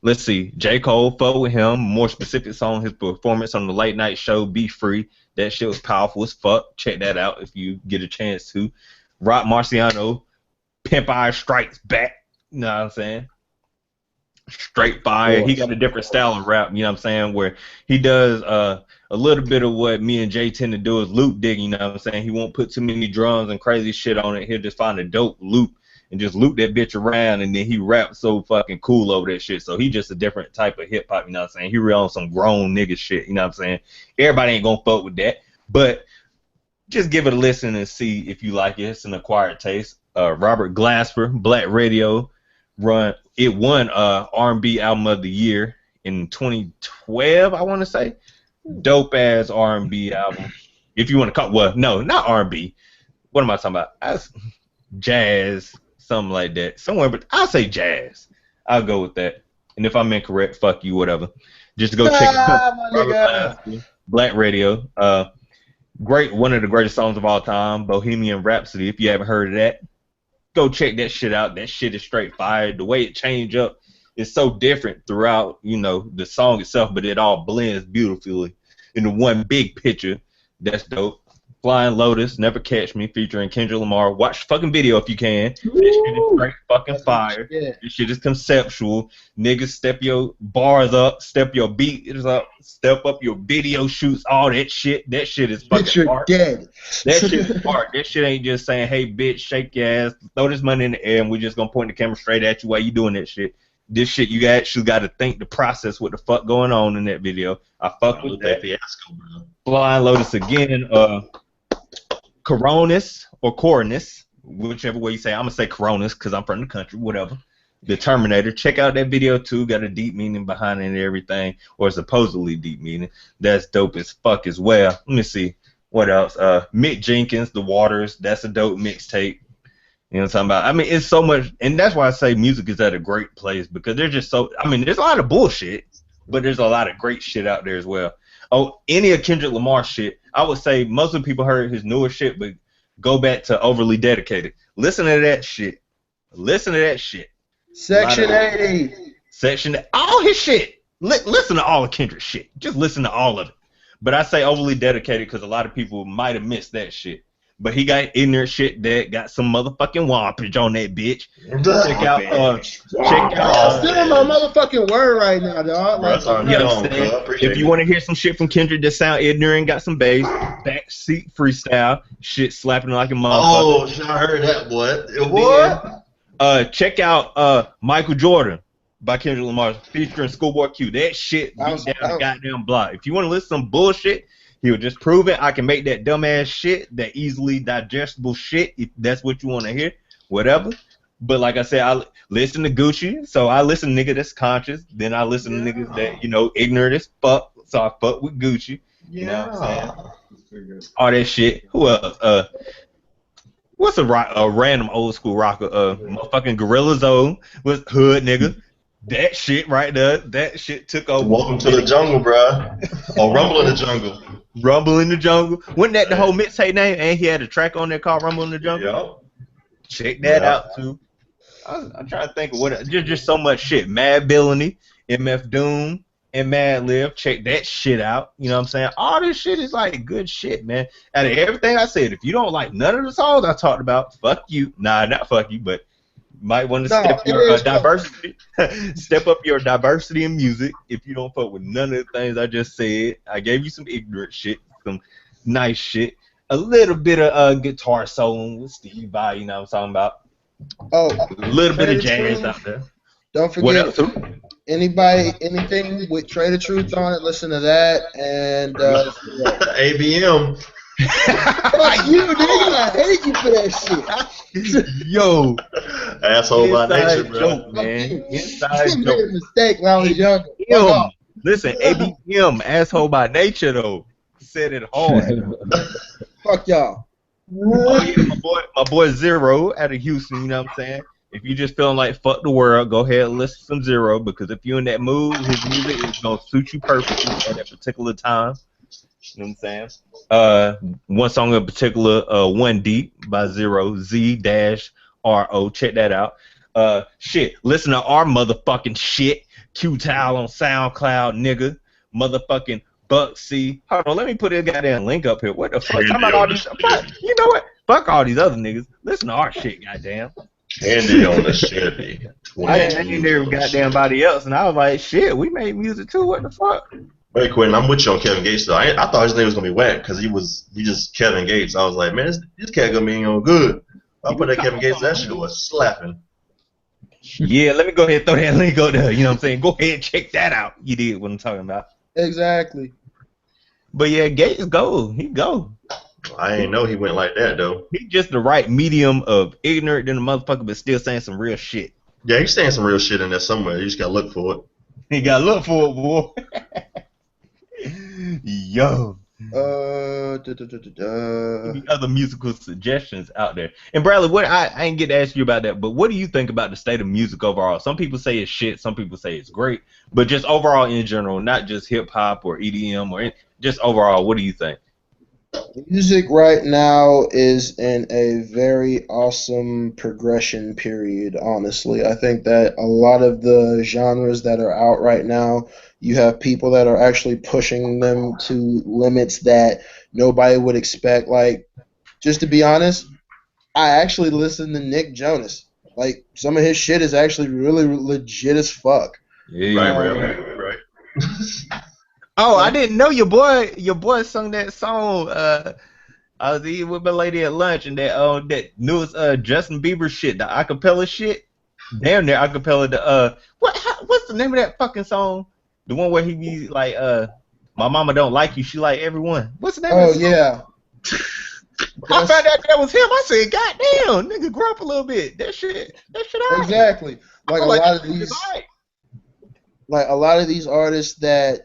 let's see, J. Cole fought with him. More specific song, his performance on the late night show, Be Free. That shit was powerful as fuck. Check that out if you get a chance to. Rock Marciano, Pimp Eye Strikes Back. You know what I'm saying? straight fire. He got a different style of rap, you know what I'm saying, where he does a little bit of what me and Jay tend to do is loop digging, you know what I'm saying? He won't put too many drums and crazy shit on it. He'll just find a dope loop and just loop that bitch around, and then he raps so fucking cool over that shit. So he just a different type of hip hop, you know what I'm saying? He real on some grown nigga shit, you know what I'm saying? Everybody ain't gonna fuck with that, but just give it a listen and see if you like it. It's an acquired taste. Robert Glasper, Black Radio, won R&B Album of the Year in 2012, I want to say. Dope ass R&B album. If you want to call, well, no, not R&B. What am I talking about? Jazz, something like that. Somewhere, but I'll say jazz. I'll go with that. And if I'm incorrect, fuck you, whatever. Just go check it out. Robert Glasper, Black Radio. Great, one of the greatest songs of all time, Bohemian Rhapsody. If you haven't heard of that, go check that shit out. That shit is straight fire. The way it changed up is so different throughout, you know, the song itself, but it all blends beautifully into one big picture. That's dope. Flying Lotus, Never Catch Me, featuring Kendrick Lamar. Watch the fucking video if you can. This shit is straight fucking fire. This shit is conceptual. Niggas, step your bars up, step your beats up, step up your video shoots, all that shit. That shit is fucking Bitch, you're art. dead. That shit is art. That shit ain't just saying, hey, bitch, shake your ass, throw this money in the air, and we just gonna point the camera straight at you while you doing that shit. This shit, you actually got to think the process, what the fuck going on in that video. I fuck with that. Flying Lotus again. Coronis or Coronis, whichever way you say. I'm gonna say Coronis because I'm from the country. Whatever. The Terminator. Check out that video too. Got a deep meaning behind it and everything, or supposedly deep meaning. That's dope as fuck as well. Let me see what else. Mick Jenkins, The Waters. That's a dope mixtape. You know what I'm talking about? I mean, it's so much, and that's why I say music is at a great place because there's just so. I mean, there's a lot of bullshit, but there's a lot of great shit out there as well. Oh, any of Kendrick Lamar shit, I would say most of the people heard his newer shit, but go back to Overly Dedicated. Listen to that shit. Listen to that shit. Section 80. All his shit. Listen to all of Kendrick's shit. Just listen to all of it. But I say Overly Dedicated because a lot of people might have missed that shit. But he got ignorant shit that got some motherfucking wampage on that bitch. Check out. Still my motherfucking word right now, dog. Like, you know what I'm saying? If you want to hear some shit from Kendrick that sound ignorant, got some bass, backseat freestyle, shit slapping like a motherfucker. Oh, I heard that, boy. What? Check out Michael Jordan by Kendrick Lamar featuring Schoolboy Q. That shit beat down the goddamn block. If you want to listen to some bullshit, he'll just prove it. I can make that dumbass shit, that easily digestible shit, if that's what you want to hear, whatever. But like I said, I listen to Gucci, so I listen to niggas that's conscious. Then I listen to niggas that, you know, ignorant as fuck, so I fuck with Gucci. You know what I'm saying? All that shit. Who else? What's a random old school rocker? Motherfucking Gorilla Zone was hood nigga. That shit right there, that shit took over. Welcome to the jungle, bro. Or Rumble in the Jungle. Rumble in the Jungle. Wasn't that the whole mixtape name? And he had a track on there called Rumble in the Jungle. Yep. Check that out too. I'm trying to think of what. Just so much shit. Mad Villainy, MF Doom, and Mad Lib. Check that shit out. You know what I'm saying? All this shit is like good shit, man. Out of everything I said, if you don't like none of the songs I talked about, fuck you. Nah, not fuck you, but might want to step your diversity. Step up your diversity in music. If you don't fuck with none of the things I just said, I gave you some ignorant shit, some nice shit, a little bit of guitar soloing with Steve Vai. You know what I'm talking about? Oh, a little bit of jazz out there. Don't forget, anything with Trader Truth on it, listen to that. And ABM. Fuck you, nigga. I hate you for that shit. Yo. Asshole by nature, bro. Joke, man. Inside joke. Made a mistake when I was younger. Listen, ABM, asshole by nature, though. Said it hard. Fuck y'all. Oh, yeah, my boy Zero out of Houston, you know what I'm saying? If you just feeling like fuck the world, go ahead and listen to some Zero, because if you're in that mood, his music is going to suit you perfectly at that particular time. You know what I'm saying? One song in particular, One Deep by Zero, Z-R-O. Check that out. Shit, listen to our motherfucking shit. Q-Tile on SoundCloud, nigga. Motherfucking Bucksy. Hold on, let me put this goddamn link up here. What the fuck? Talking about all these, you know what? Fuck all these other niggas. Listen to our shit, goddamn. Handy on the shit. I didn't name every goddamn body else, and I was like, shit, we made music too. What the fuck? Wait, Quentin, I'm with you on Kevin Gates though. I thought his name was gonna be whack because he just Kevin Gates. I was like, man, this cat gonna be on good. I put that Kevin Gates, that shit was slapping. Yeah, let me go ahead and throw that link up there. You know what I'm saying? Go ahead and check that out. You did what I'm talking about. Exactly. But yeah, Gates go. He go. I ain't know he went like that though. He just the right medium of ignorant than a motherfucker, but still saying some real shit. Yeah, he's saying some real shit in there somewhere. You just gotta look for it. He got to look for it, boy. Yo. Any other musical suggestions out there? And Bradley, what I ain't get to ask you about that, but what do you think about the state of music overall? Some people say it's shit, some people say it's great, but just overall in general, not just hip hop or EDM or just overall, what do you think? Music right now is in a very awesome progression period, honestly. I think that a lot of the genres that are out right now, you have people that are actually pushing them to limits that nobody would expect. Like, just to be honest, I actually listen to Nick Jonas. Like, some of his shit is actually really legit as fuck. Yeah. Right. Oh, I didn't know your boy sung that song. I was eating with my lady at lunch, and that newest Justin Bieber shit, the acapella shit. Damn near acapella. What's the name of that fucking song? The one where he be like, my mama don't like you, she like everyone. What's the name of the song? Yeah. I found out that was him. I said, God damn, nigga, grow up a little bit. That shit alright. Exactly. Like a lot of these artists that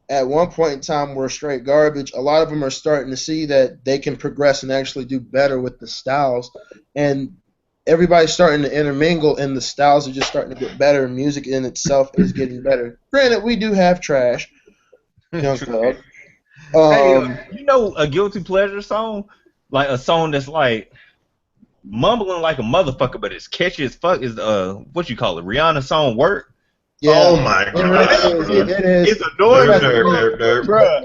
at one point in time were straight garbage, a lot of them are starting to see that they can progress and actually do better with the styles. And everybody's starting to intermingle, and the styles are just starting to get better. Music in itself is getting better. Granted, we do have trash. Young Thug. Hey, you know a guilty pleasure song? Like a song that's like mumbling like a motherfucker, but it's catchy as fuck is what you call it? Rihanna song Work? Yeah. Oh my god. It is. It's annoying, Bro.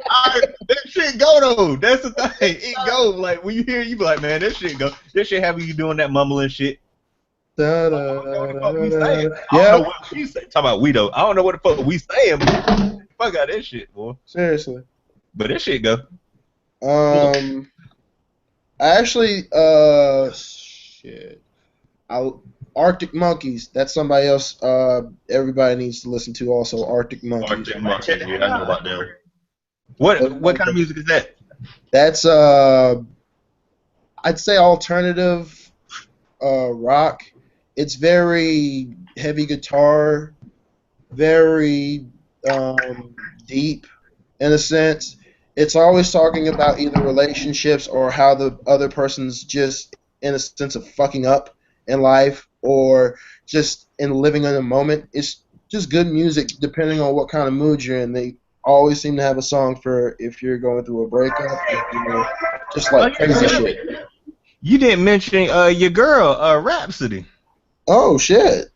That shit go though. That's the thing. It go. Like when you hear it, you be like, man, that shit go. That shit have you doing that mumbling shit. I don't know what we say. Talk about we though. I don't know what the fuck we saying. Fuck out that shit, boy. Seriously. But that shit go. I actually Arctic Monkeys. That's somebody else. Everybody needs to listen to also. Arctic Monkeys. Arctic Monkeys. Yeah, I know about them. What kind of music is that? That's I'd say alternative rock. It's very heavy guitar, very deep in a sense. It's always talking about either relationships or how the other person's just in a sense of fucking up in life or just in living in a moment. It's just good music depending on what kind of mood you're in. They always seem to have a song for if you're going through a breakup, just like crazy shit. You didn't mention your girl, Rhapsody. Oh shit!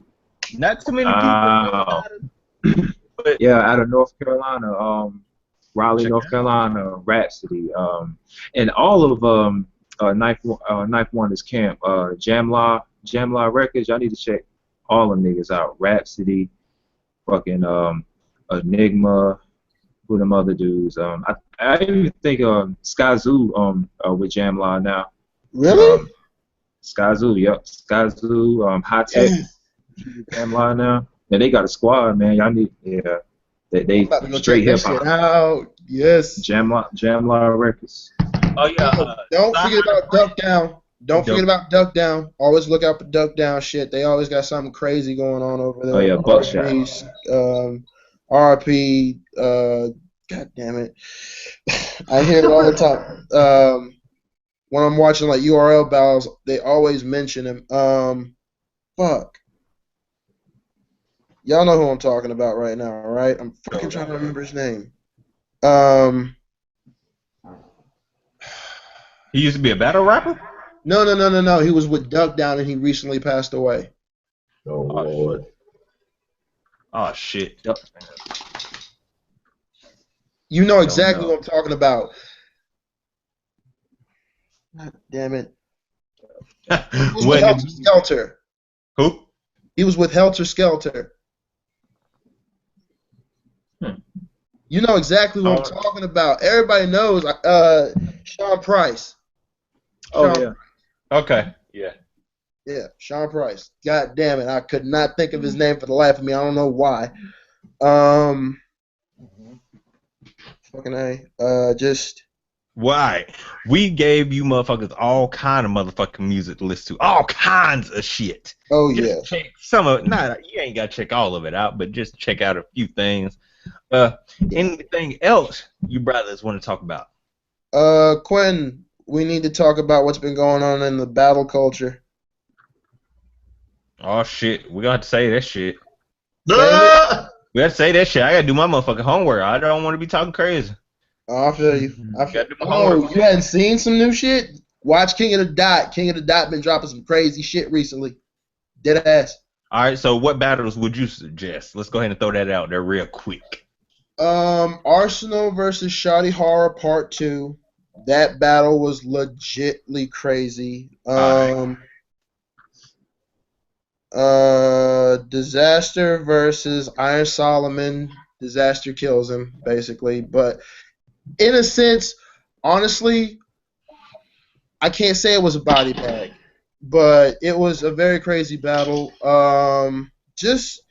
Not too many people. But yeah, out of North Carolina, Raleigh, North Carolina, Rhapsody, and all of Knife Wonder's camp, Jamla Records. Y'all need to check all them niggas out. Rhapsody, fucking Enigma, who them other dudes. I even think Skyzoo with Jamla now. Really? Skyzoo, yep. Skyzoo, High Tech, Jamla now. And they got a squad, man. Y'all need, yeah. They straight hip hop. Out. Yes. Jamla Records. Oh yeah. Don't forget about Duck Down. Don't forget about Duck Down. Always look out for Duck Down shit. They always got something crazy going on over there. Oh yeah, Buckshot. RP. God damn it. I hear it all the time. When I'm watching like URL battles, they always mention him. Fuck. Y'all know who I'm talking about right now, right? I'm fucking trying to remember his name. He used to be a battle rapper? No. He was with Duck Down and he recently passed away. Oh Lord. Oh shit. You know exactly what I'm talking about. God damn it. Who's with Helter Skelter? Who? He was with Helter Skelter. You know exactly what I'm talking about. Everybody knows Sean Price. Oh, Sean yeah. Okay. Yeah. Yeah, Sean Price. God damn it. I could not think of his name for the life of me. I don't know why. Fucking A. Just. Why? We gave you motherfuckers all kind of motherfucking music to listen to. All kinds of shit. Oh, Just yeah. check some of it. You ain't got to check all of it out, but just check out a few things. Anything else you brothers want to talk about? Quinn, we need to talk about what's been going on in the battle culture. Oh, shit. We got to say that shit. Ah! We got to say that shit. I got to do my motherfucking homework. I don't want to be talking crazy. Oh, I feel you. Gotta do my Oh, homework. you hadn't seen some new shit? Watch King of the Dot. King of the Dot been dropping some crazy shit recently. Dead ass. All right, so what battles would you suggest? Let's go ahead and throw that out there real quick. Arsenal versus Shoddy Horror Part 2. That battle was legitly crazy. Disaster versus Iron Solomon. Disaster kills him, basically. But in a sense, honestly, I can't say it was a body bag, but it was a very crazy battle. Just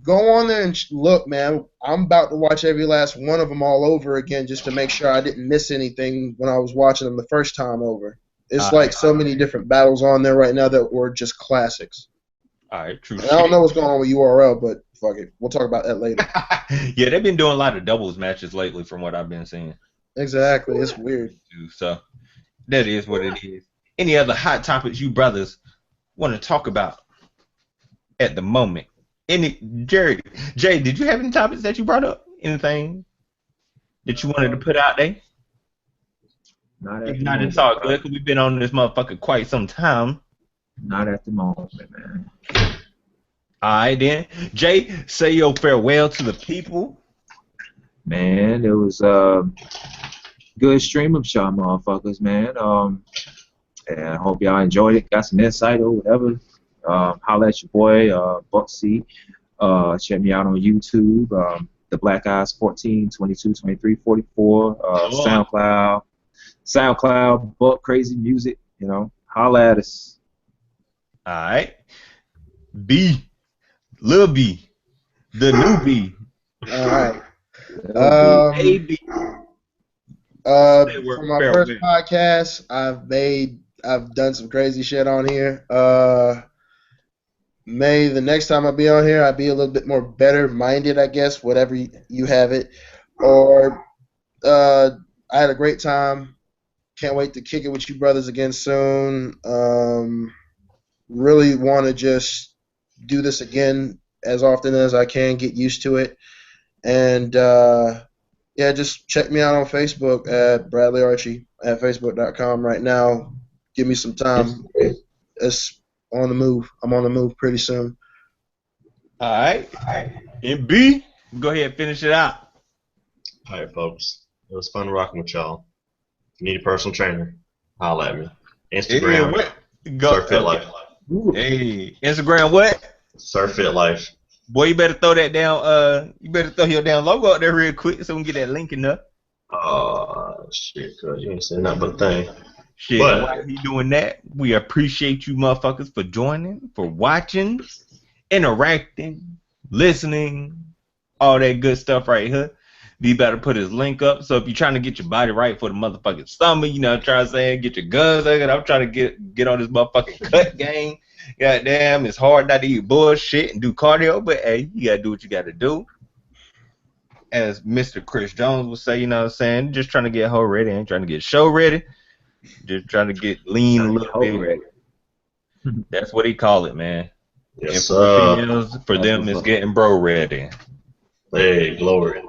go on there and look, man. I'm about to watch every last one of them all over again just to make sure I didn't miss anything when I was watching them the first time over. It's like so many different battles on there right now that were just classics. All right, true. And I don't know what's going on with URL, but fuck it. We'll talk about that later. Yeah, they've been doing a lot of doubles matches lately from what I've been seeing. Exactly. It's weird. So that is what it is. Any other hot topics you brothers want to talk about at the moment? Jay, did you have any topics that you brought up? Anything that you wanted to put out there? Not at If the not, moment. it's all good, because we've been on this motherfucker quite some time. Not at the moment, man. All right, then. Jay, say your farewell to the people. Man, it was a good stream of y'all motherfuckers, man. And I hope y'all enjoyed it. Got some insight or whatever. Holla at your boy, Buck C. Check me out on YouTube. The Black Eyes 14, 22, 23, 44. SoundCloud, Buck Crazy Music. You know, holla at us. All right. B. Lil B. The new B. All right. AB. For my first podcast, I've done some crazy shit on here. May the next time I be on here, I'll be a little bit more better minded, I guess, whatever you have it. Or I had a great time. Can't wait to kick it with you brothers again soon. Really want to just do this again as often as I can, get used to it. And yeah, just check me out on Facebook at Bradley Archie at Facebook.com right now. Give me some time. It's on the move. I'm on the move pretty soon. All right. And B, go ahead and finish it out. All right, folks. It was fun rocking with y'all. If you need a personal trainer, holla at me. Instagram, Surfit Life. Hey, Instagram what? Surfit Life. Boy, you better throw that down. You better throw your damn logo out there real quick so we can get that link in there. Oh, shit, cuz you ain't saying nothing but a thing. Shit, while he doing that, we appreciate you motherfuckers for joining, for watching, interacting, listening, all that good stuff right here. B better put his link up. So if you're trying to get your body right for the motherfucking summer, you know, trying to say get your guns out. I'm trying to get on this motherfucking cut game. Goddamn, it's hard not to eat bullshit and do cardio, but hey, you gotta do what you gotta do. As Mr. Chris Jones would say, you know what I'm saying? Just trying to get hoe ready, ain't trying to get show ready. Just trying to get lean a little bit. Ready. That's what he call it, man. Yes, and for females, for them, it's getting bro ready. Hey, glory.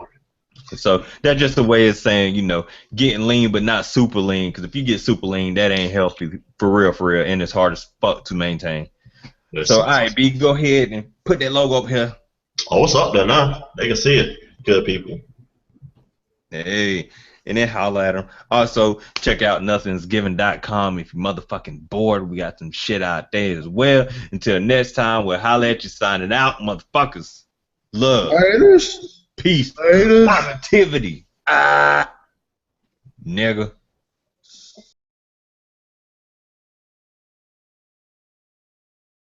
So that's just a way of saying, you know, getting lean but not super lean. Because if you get super lean, that ain't healthy for real, and it's hard as fuck to maintain. Yes. So, all right, B, go ahead and put that logo up here. Oh, what's up there now? They can see it. Good people. Hey, and then holler at them. Also, check out nothingsgiven.com if you're motherfucking bored. We got some shit out there as well. Until next time, we'll holler at you signing out, motherfuckers. Love, Haters. peace, Haters. positivity. Nigga.